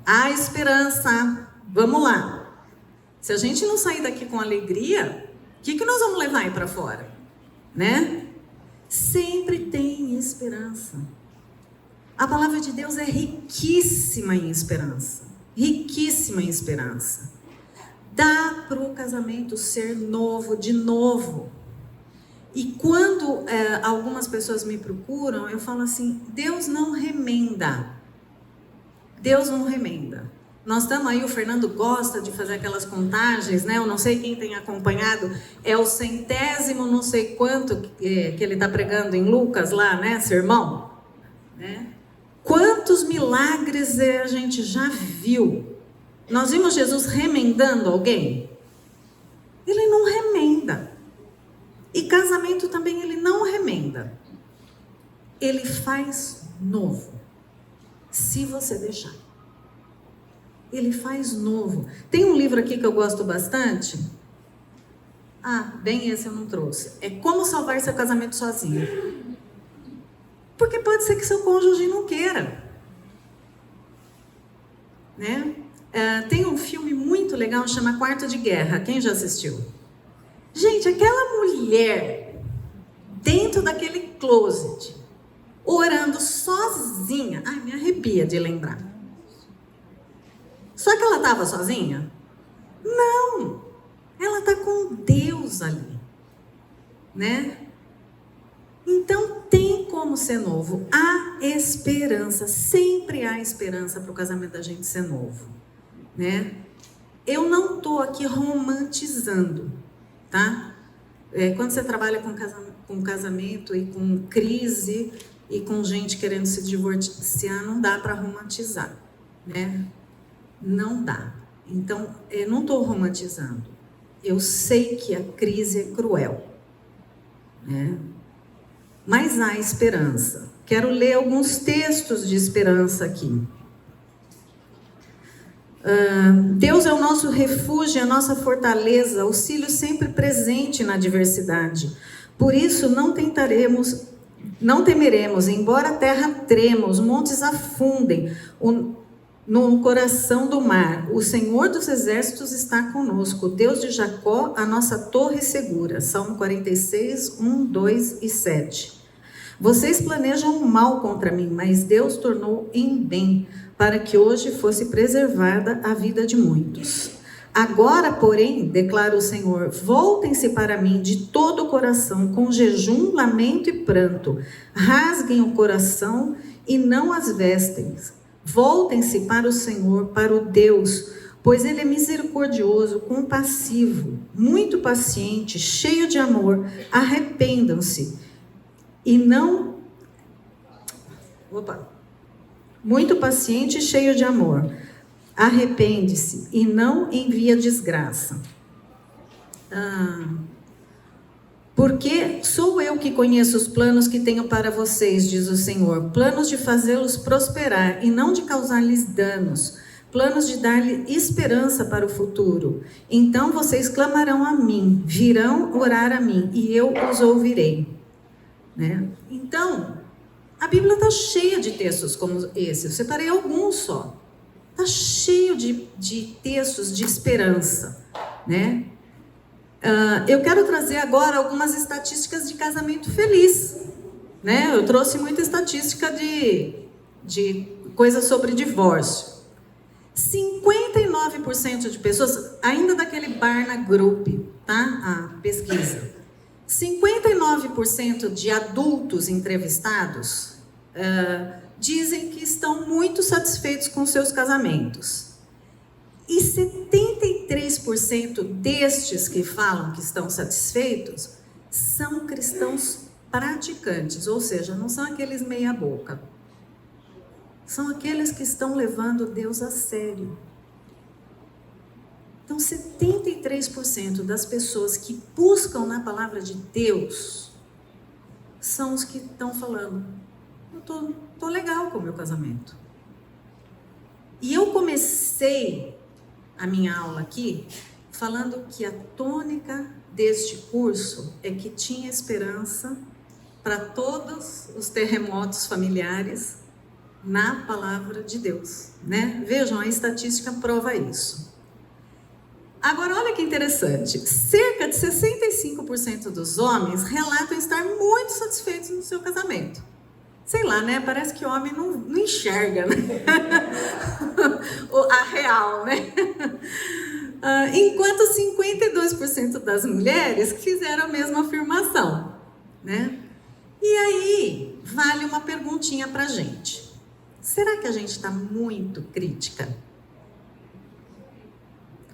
S1: a esperança. Vamos lá. Se a gente não sair daqui com alegria, o que nós vamos levar aí para fora? Né? Sempre tem esperança. A palavra de Deus é riquíssima em esperança. Riquíssima em esperança. Dá para o casamento ser novo, de novo. E quando algumas pessoas me procuram, eu falo assim, Deus não remenda. Deus não remenda. Nós estamos aí, o Fernando gosta de fazer aquelas contagens, né? Eu não sei quem tem acompanhado, é o 100º, não sei quanto que ele está pregando em Lucas lá, né, sermão? Né? Quantos milagres a gente já viu? Nós vimos Jesus remendando alguém? Ele não remenda. E casamento também ele não remenda. Ele faz novo. Se você deixar. Ele faz novo. Tem um livro aqui que eu gosto bastante. Bem esse eu não trouxe. É Como Salvar Seu Casamento Sozinho. Porque pode ser que seu cônjuge não queira. Né? Tem um filme muito legal, chama Quarto de Guerra. Quem já assistiu? Gente, aquela mulher dentro daquele closet, orando sozinha. Ai, me arrepia de lembrar. Só que ela estava sozinha? Não. Ela está com Deus ali. Né? Então tem como ser novo. Há esperança. Sempre há esperança para o casamento da gente ser novo. Né? Eu não estou aqui romantizando. Tá? Quando você trabalha com casamento e com crise e com gente querendo se divorciar, não dá para romantizar, né? Não dá. Então, eu não estou romantizando. Eu sei que a crise é cruel, né? Mas há esperança. Quero ler alguns textos de esperança aqui. Deus é o nosso refúgio, a nossa fortaleza, auxílio sempre presente na adversidade. Por isso não temeremos, embora a terra trema, os montes afundem no coração do mar. O Senhor dos exércitos está conosco, Deus de Jacó, a nossa torre segura. Salmo 46, 1, 2 e 7. Vocês planejam mal contra mim, mas Deus tornou em bem, para que hoje fosse preservada a vida de muitos. Agora, porém, declara o Senhor, voltem-se para mim de todo o coração, com jejum, lamento e pranto. Rasguem o coração e não as vestes. Voltem-se para o Senhor, para o Deus, pois Ele é misericordioso, compassivo, muito paciente, cheio de amor. Arrependam-se e não... Muito paciente e cheio de amor. Arrepende-se e não envia desgraça. Porque sou eu que conheço os planos que tenho para vocês, diz o Senhor. Planos de fazê-los prosperar e não de causar-lhes danos. Planos de dar-lhe esperança para o futuro. Então vocês clamarão a mim, virão orar a mim e eu os ouvirei. Né? Então... a Bíblia está cheia de textos como esse. Eu separei alguns só. Está cheio de textos de esperança, né? Eu quero trazer agora algumas estatísticas de casamento feliz, né? Eu trouxe muita estatística de coisas sobre divórcio. 59% de pessoas, ainda daquele Barna Group, tá? A pesquisa. 59% de adultos entrevistados dizem que estão muito satisfeitos com seus casamentos. E 73% destes que falam que estão satisfeitos são cristãos praticantes, ou seja, não são aqueles meia boca. São aqueles que estão levando Deus a sério. 73% Então, 73% das pessoas que buscam na palavra de Deus são os que estão falando: eu tô legal com o meu casamento. E eu comecei a minha aula aqui falando que a tônica deste curso é que tinha esperança para todos os terremotos familiares na palavra de Deus, né? Vejam, a estatística prova isso. Agora, olha que interessante, cerca de 65% dos homens relatam estar muito satisfeitos no seu casamento. Sei lá, né? Parece que o homem não enxerga, né? A real, né? Enquanto 52% das mulheres fizeram a mesma afirmação, né? E aí, vale uma perguntinha pra gente. Será que a gente está muito crítica?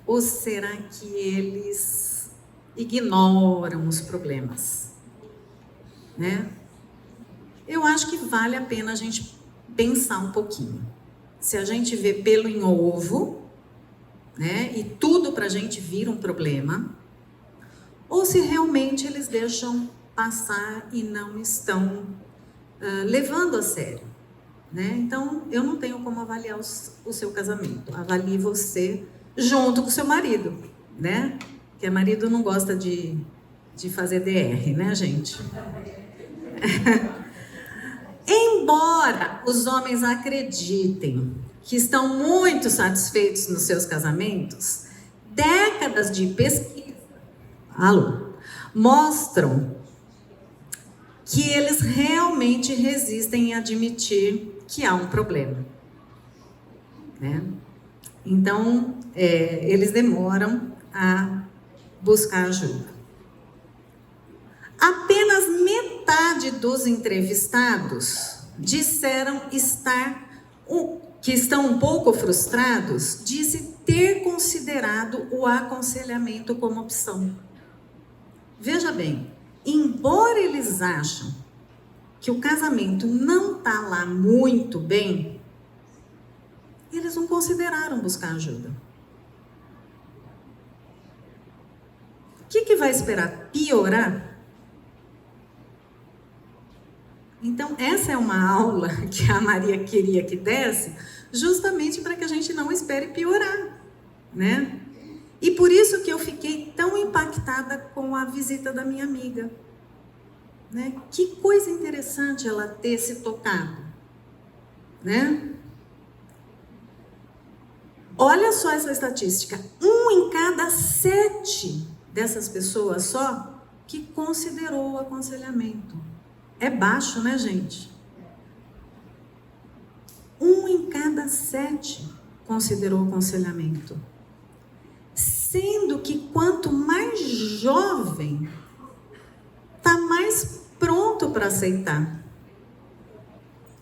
S1: Ou será que eles ignoram os problemas? Né? Eu acho que vale a pena a gente pensar um pouquinho. Se a gente vê pelo em ovo, né, e tudo pra gente vira um problema, ou se realmente eles deixam passar e não estão levando a sério. Né? Então, eu não tenho como avaliar o seu casamento. Avalie você junto com o seu marido, né? Porque marido não gosta de fazer DR, né, gente? Embora os homens acreditem que estão muito satisfeitos nos seus casamentos, décadas de pesquisa mostram que eles realmente resistem em admitir que há um problema, né? Então, eles demoram a buscar ajuda. Apenas metade dos entrevistados disseram que estão um pouco frustrados, disse ter considerado o aconselhamento como opção. Veja bem, embora eles acham que o casamento não está lá muito bem, eles não consideraram buscar ajuda. O que vai esperar? Piorar? Então, essa é uma aula que a Maria queria que desse, justamente para que a gente não espere piorar, né? E por isso que eu fiquei tão impactada com a visita da minha amiga, né? Que coisa interessante ela ter se tocado, né? Olha só essa estatística, 1 em cada 7 dessas pessoas só que considerou o aconselhamento. É baixo, né, gente? 1 em cada 7 considerou o aconselhamento. Sendo que quanto mais jovem, está mais pronto para aceitar.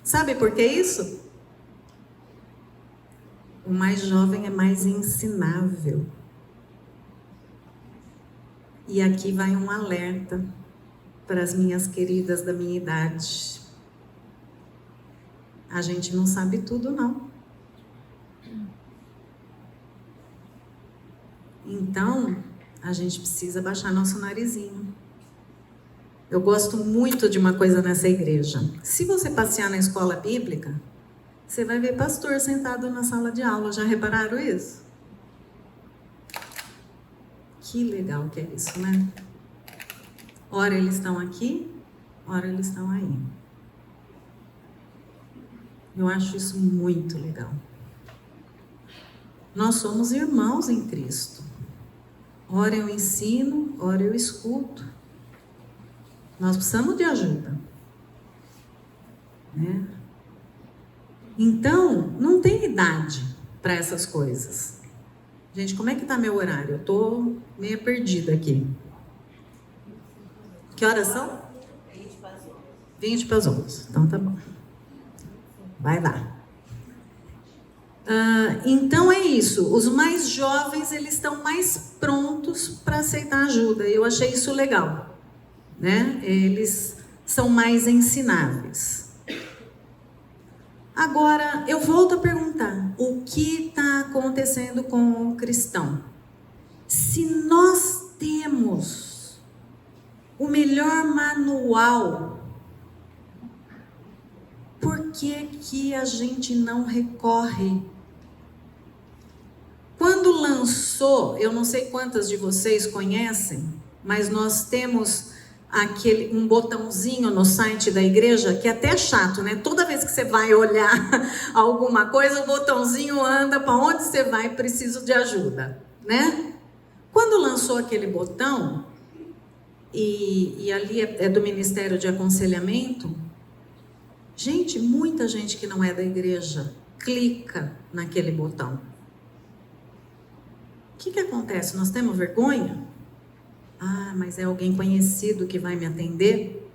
S1: Sabe por que isso? O mais jovem é mais ensinável. E aqui vai um alerta para as minhas queridas da minha idade. A gente não sabe tudo, não. Então, a gente precisa baixar nosso narizinho. Eu gosto muito de uma coisa nessa igreja. Se você passear na escola bíblica, você vai ver pastor sentado na sala de aula. Já repararam isso? Que legal que é isso, né? Ora eles estão aqui, ora eles estão aí. Eu acho isso muito legal. Nós somos irmãos em Cristo. Ora eu ensino, ora eu escuto. Nós precisamos de ajuda, né? Então, não tem idade para essas coisas. Gente, como é que tá meu horário? Eu tô meio perdida aqui. Que horas são? 20 para as 11. Então tá bom. Vai lá. Então é isso. Os mais jovens, eles estão mais prontos para aceitar ajuda. Eu achei isso legal, né? Eles são mais ensináveis. Agora, eu volto a perguntar, o que está acontecendo com o cristão? Se nós temos o melhor manual, por que a gente não recorre? Quando lançou, eu não sei quantas de vocês conhecem, mas nós temos um botãozinho no site da igreja, que é até chato, né? Toda vez que você vai olhar alguma coisa, o botãozinho anda para onde você vai, preciso de ajuda, né? Quando lançou aquele botão, e ali é do Ministério de Aconselhamento, gente, muita gente que não é da igreja clica naquele botão. O que acontece? Nós temos vergonha? Ah, mas é alguém conhecido que vai me atender?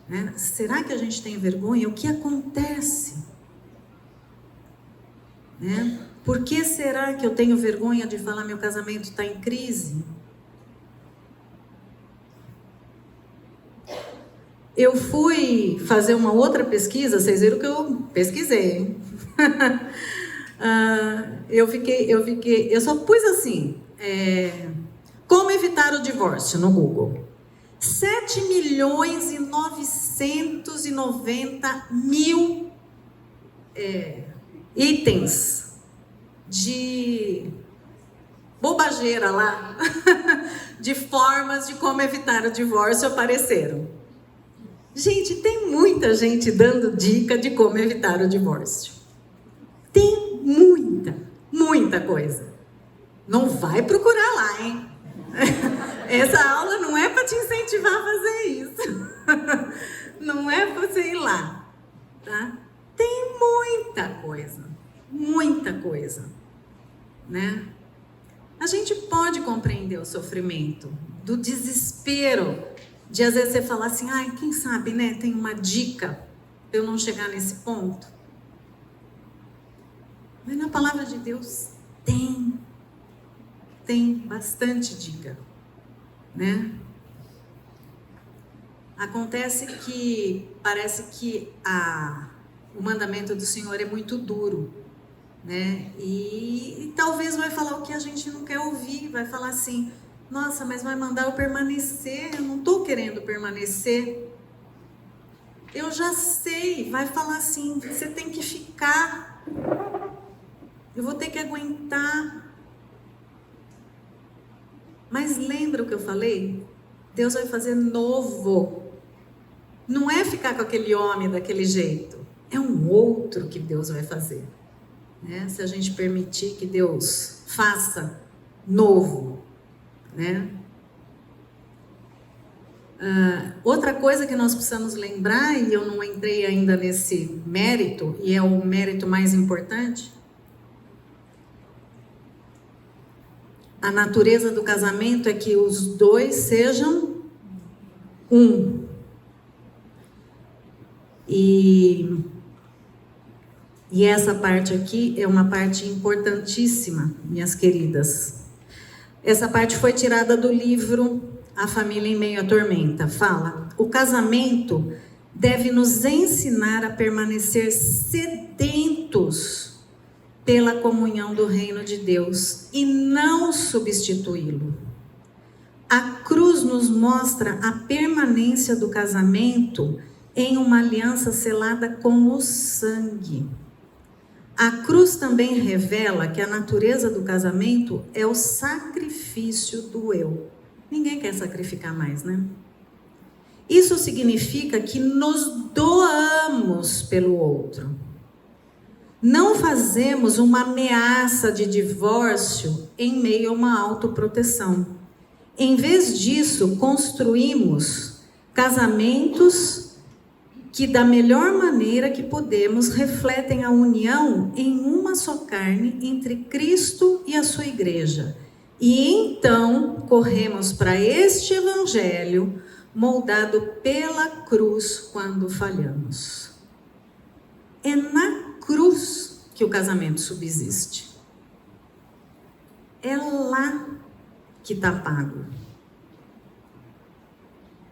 S1: Né? Será que a gente tem vergonha? O que acontece? Né? Por que será que eu tenho vergonha de falar meu casamento está em crise? Eu fui fazer uma outra pesquisa, vocês viram que eu pesquisei, hein? Eu só pus assim, como evitar o divórcio no Google. 7.990.000 itens de bobageira lá, de formas de como evitar o divórcio apareceram. Gente, tem muita gente dando dica de como evitar o divórcio. Tem muita coisa. Não vai procurar lá, hein? Essa aula não é para te incentivar a fazer isso. Não é para você ir lá, tá? Tem muita coisa, né? A gente pode compreender o sofrimento, do desespero, de às vezes você falar assim, ai, quem sabe, né? Tem uma dica para eu não chegar nesse ponto. Mas na palavra de Deus tem bastante dica, né? Acontece que parece que o mandamento do Senhor é muito duro, né? E talvez vai falar o que a gente não quer ouvir, vai falar assim, nossa, mas vai mandar eu permanecer, eu não estou querendo permanecer. Eu já sei, vai falar assim, você tem que ficar, eu vou ter que aguentar. Mas lembra o que eu falei? Deus vai fazer novo. Não é ficar com aquele homem daquele jeito. É um outro que Deus vai fazer. Né? Se a gente permitir que Deus faça novo. Né? Outra coisa que nós precisamos lembrar, e eu não entrei ainda nesse mérito, e é o mérito mais importante, a natureza do casamento é que os dois sejam um. E essa parte aqui é uma parte importantíssima, minhas queridas. Essa parte foi tirada do livro A Família em Meio à Tormenta. Fala, o casamento deve nos ensinar a permanecer sedentos pela comunhão do reino de Deus e não substituí-lo. A cruz nos mostra a permanência do casamento em uma aliança selada com o sangue. A cruz também revela que a natureza do casamento é o sacrifício do eu. Ninguém quer sacrificar mais, né? Isso significa que nos doamos pelo outro. Não fazemos uma ameaça de divórcio em meio a uma autoproteção. Em vez disso, construímos casamentos que, da melhor maneira que podemos, refletem a união em uma só carne entre Cristo e a sua igreja. E então, corremos para este evangelho moldado pela cruz quando falhamos. É na cruz que o casamento subsiste. É lá que está pago.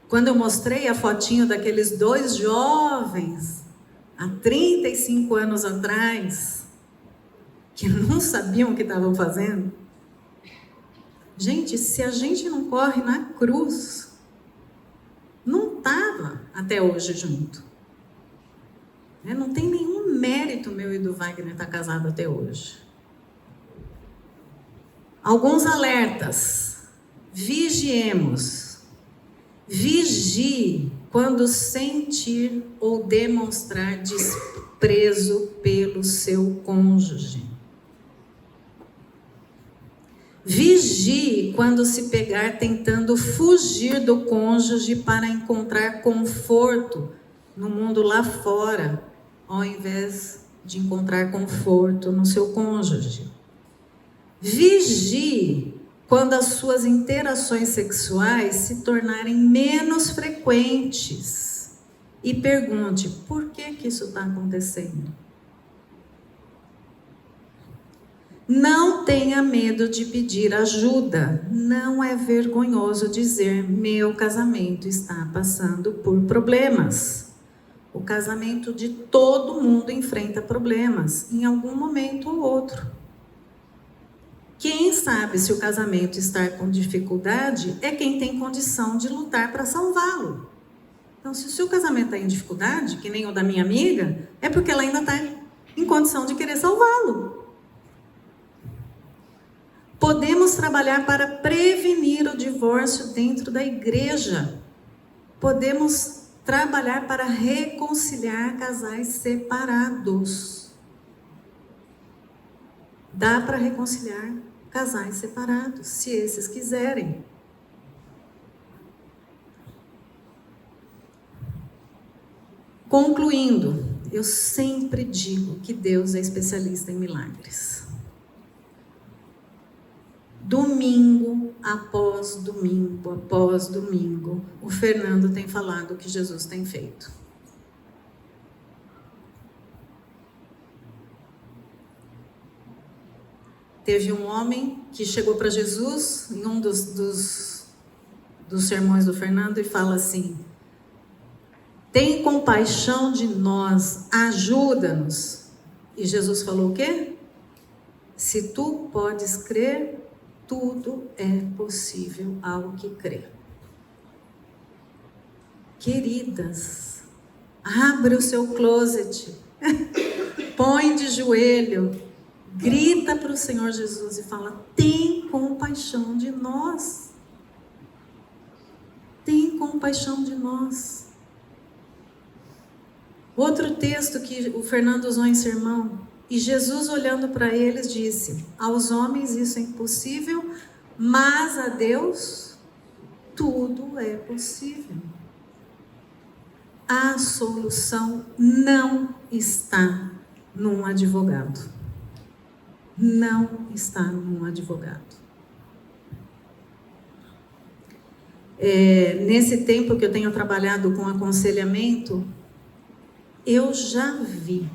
S1: Quando eu mostrei a fotinho daqueles dois jovens, há 35 anos atrás, que não sabiam o que estavam fazendo. Gente, se a gente não corre na cruz, não estava até hoje junto. Não tem nenhum mérito meu e do Wagner estar casado até hoje. Alguns alertas. Vigiemos. Vigie quando sentir ou demonstrar desprezo pelo seu cônjuge. Vigie quando se pegar tentando fugir do cônjuge para encontrar conforto no mundo lá fora, ao invés de encontrar conforto no seu cônjuge. Vigie quando as suas interações sexuais se tornarem menos frequentes e pergunte: por que isso está acontecendo? Não tenha medo de pedir ajuda. Não é vergonhoso dizer: meu casamento está passando por problemas. O casamento de todo mundo enfrenta problemas em algum momento ou outro. Quem sabe se o casamento está com dificuldade é quem tem condição de lutar para salvá-lo. Então, se o seu casamento está em dificuldade, que nem o da minha amiga, é porque ela ainda está em condição de querer salvá-lo. Podemos trabalhar para prevenir o divórcio dentro da igreja. Podemos trabalhar para reconciliar casais separados. Dá para reconciliar casais separados, se esses quiserem. Concluindo, eu sempre digo que Deus é especialista em milagres. Domingo após domingo, o Fernando tem falado o que Jesus tem feito. Teve um homem que chegou para Jesus em um dos sermões do Fernando e fala assim: tem compaixão de nós, ajuda-nos. E Jesus falou o quê? Se tu podes crer, tudo é possível ao que crê. Queridas, abre o seu closet, põe de joelho, grita para o Senhor Jesus e fala: tem compaixão de nós. Tem compaixão de nós. Outro texto que o Fernando usou em sermão: e Jesus, olhando para eles, disse: aos homens isso é impossível, mas a Deus tudo é possível. A solução não está num advogado. Não está num advogado. Nesse tempo que eu tenho trabalhado com aconselhamento, eu já vi,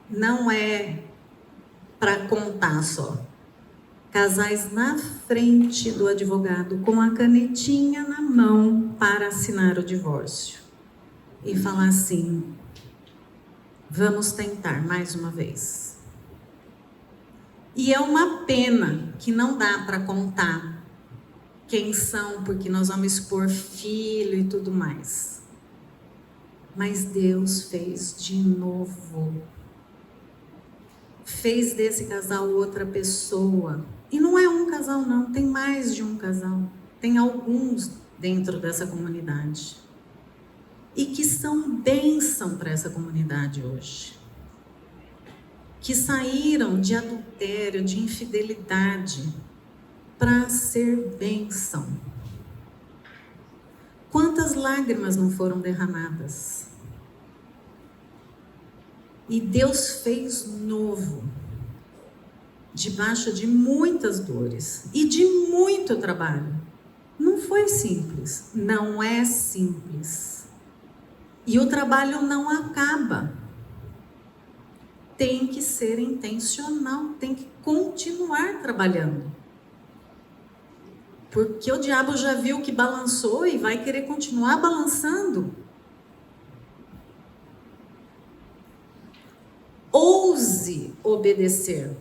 S1: não é para contar só, casais na frente do advogado com a canetinha na mão para assinar o divórcio e falar assim: vamos tentar mais uma vez. E é uma pena que não dá para contar quem são, porque nós vamos expor filho e tudo mais. Mas Deus fez de novo. Fez desse casal outra pessoa. E não é um casal não, tem mais de um casal. Tem alguns dentro dessa comunidade. E que são bênção para essa comunidade hoje. Que saíram de adultério, de infidelidade, para ser bênção. Quantas lágrimas não foram derramadas? E Deus fez novo, debaixo de muitas dores e de muito trabalho. Não foi simples, não é simples. E o trabalho não acaba. Tem que ser intencional, tem que continuar trabalhando. Porque o diabo já viu que balançou e vai querer continuar balançando. Ouse obedecer.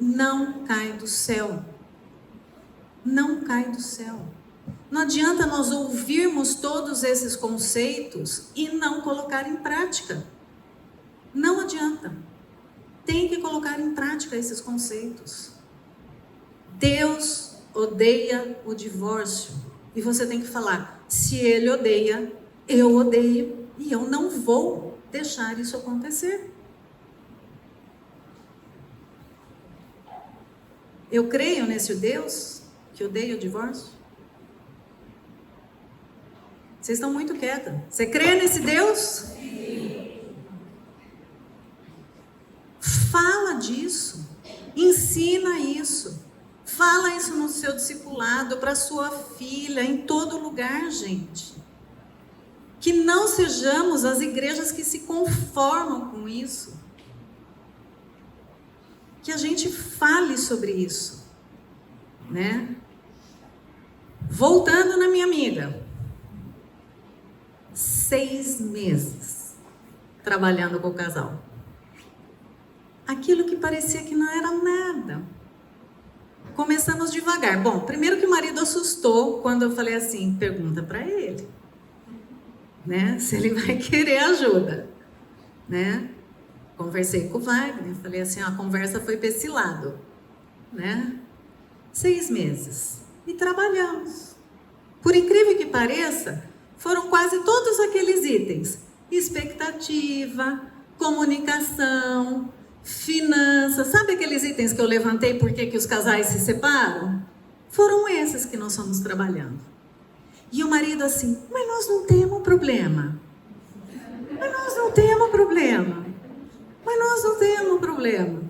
S1: não cai do céu. Não cai do céu. Não adianta nós ouvirmos todos esses conceitos e não colocar em prática. Não adianta. Tem que colocar em prática esses conceitos. Deus odeia o divórcio. E você tem que falar, se Ele odeia, eu odeio. E eu não vou deixar isso acontecer. Eu creio nesse Deus que odeia o divórcio? Vocês estão muito quietos. Você crê nesse Deus? Sim. Fala disso. Ensina isso. Fala isso no seu discipulado, para sua filha, em todo lugar, gente. Que não sejamos as igrejas que se conformam com isso. Que a gente fale sobre isso, né? Voltando na minha amiga. 6 meses trabalhando com o casal. Aquilo que parecia que não era nada. Começamos devagar. Bom, primeiro que o marido assustou quando eu falei assim, pergunta para ele, né? Se ele vai querer ajuda, né? Conversei com o Wagner, falei assim, a conversa foi para esse lado, né? 6 meses. E trabalhamos. Por incrível que pareça, foram quase todos aqueles itens. Expectativa, comunicação, finanças. Sabe aqueles itens que eu levantei por que os casais se separam? Foram esses que nós fomos trabalhando. E o marido assim, mas nós não temos problema. Mas nós não temos problema. Mas nós não temos problema.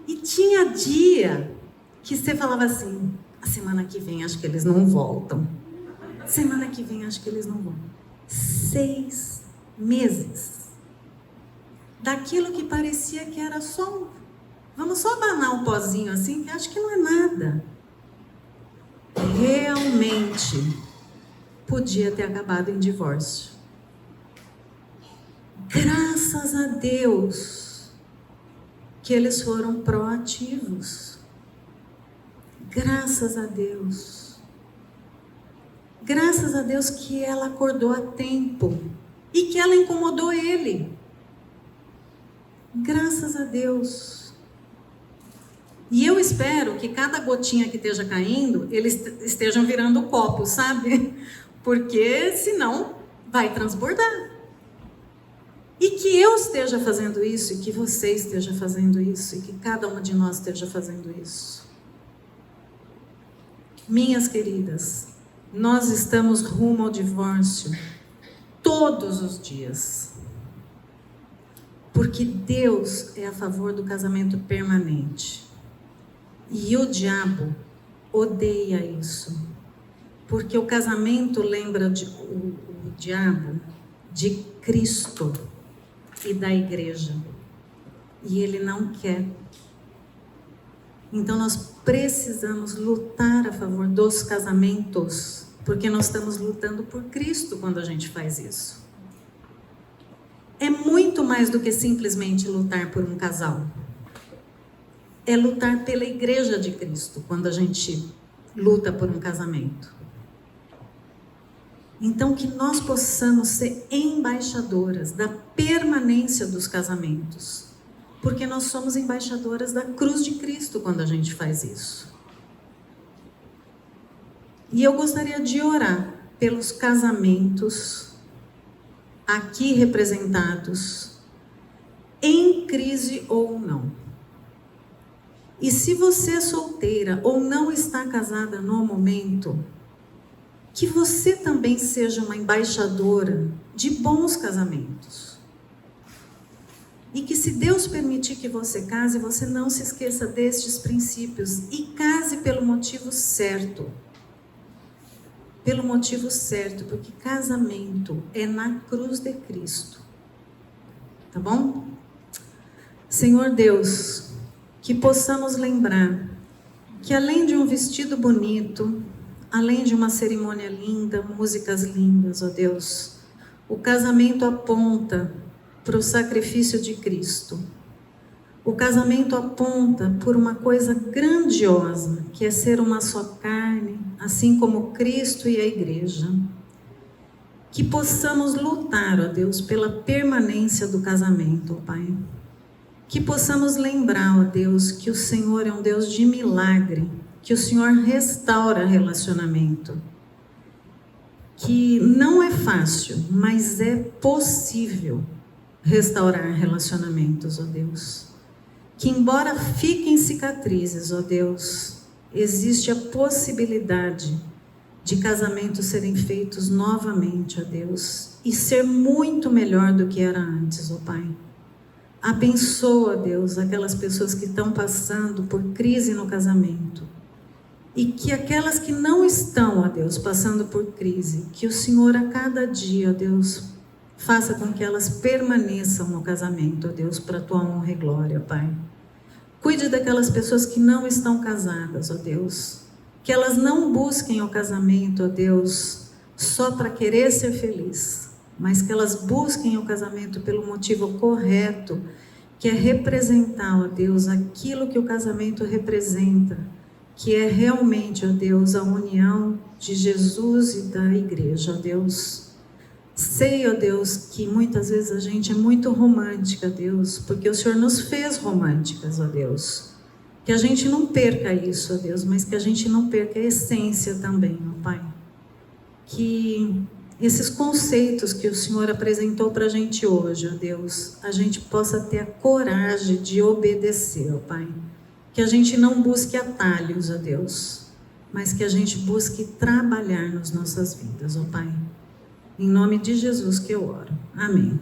S1: E tinha dia que você falava assim, a semana que vem acho que eles não voltam. Semana que vem acho que eles não vão. 6 meses. Daquilo que parecia que era só vamos só abanar um pozinho assim, que acho que não é nada. Realmente podia ter acabado em divórcio. Graças a Deus que eles foram proativos. Graças a Deus. Graças a Deus que ela acordou a tempo e que ela incomodou ele. Graças a Deus. E eu espero que cada gotinha que esteja caindo, eles estejam virando copo, sabe? Porque senão vai transbordar. E que eu esteja fazendo isso, e que você esteja fazendo isso, e que cada uma de nós esteja fazendo isso. Minhas queridas, nós estamos rumo ao divórcio todos os dias. Porque Deus é a favor do casamento permanente. E o diabo odeia isso. Porque o casamento lembra o diabo de Cristo e da igreja. E ele não quer. Então nós precisamos lutar a favor dos casamentos, porque nós estamos lutando por Cristo quando a gente faz isso. É muito mais do que simplesmente lutar por um casal. É lutar pela igreja de Cristo quando a gente luta por um casamento. Então que nós possamos ser embaixadoras da permanência dos casamentos. Porque nós somos embaixadoras da cruz de Cristo quando a gente faz isso. E eu gostaria de orar pelos casamentos aqui representados, em crise ou não. E se você é solteira ou não está casada no momento, que você também seja uma embaixadora de bons casamentos. E que se Deus permitir que você case, você não se esqueça destes princípios e case pelo motivo certo. Pelo motivo certo, porque casamento é na cruz de Cristo. Tá bom? Senhor Deus, que possamos lembrar que além de um vestido bonito, além de uma cerimônia linda, músicas lindas, ó Deus, o casamento aponta para o sacrifício de Cristo. O casamento aponta por uma coisa grandiosa, que é ser uma só carne, assim como Cristo e a igreja. Que possamos lutar, ó Deus, pela permanência do casamento, ó Pai. Que possamos lembrar, ó Deus, que o Senhor é um Deus de milagre, que o Senhor restaura relacionamento. Que não é fácil, mas é possível restaurar relacionamentos, ó Deus. Que embora fiquem cicatrizes, ó Deus, existe a possibilidade de casamentos serem feitos novamente, ó Deus, e ser muito melhor do que era antes, ó Pai. Abençoa, Deus, aquelas pessoas que estão passando por crise no casamento. E que aquelas que não estão, ó Deus, passando por crise, que o Senhor a cada dia, ó Deus, faça com que elas permaneçam no casamento, ó Deus, para a tua honra e glória, Pai. Cuide daquelas pessoas que não estão casadas, ó Deus. Que elas não busquem o casamento, ó Deus, só para querer ser feliz, mas que elas busquem o casamento pelo motivo correto, que é representar, ó Deus, aquilo que o casamento representa, que é realmente, ó Deus, a união de Jesus e da igreja, ó Deus. Sei, ó Deus, que muitas vezes a gente é muito romântica, Deus, porque o Senhor nos fez românticas, ó Deus. Que a gente não perca isso, ó Deus, mas que a gente não perca a essência também, ó Pai. Que esses conceitos que o Senhor apresentou para a gente hoje, ó Deus, a gente possa ter a coragem de obedecer, ó Pai. Que a gente não busque atalhos, ó Deus, mas que a gente busque trabalhar nas nossas vidas, ó Pai. Em nome de Jesus que eu oro. Amém.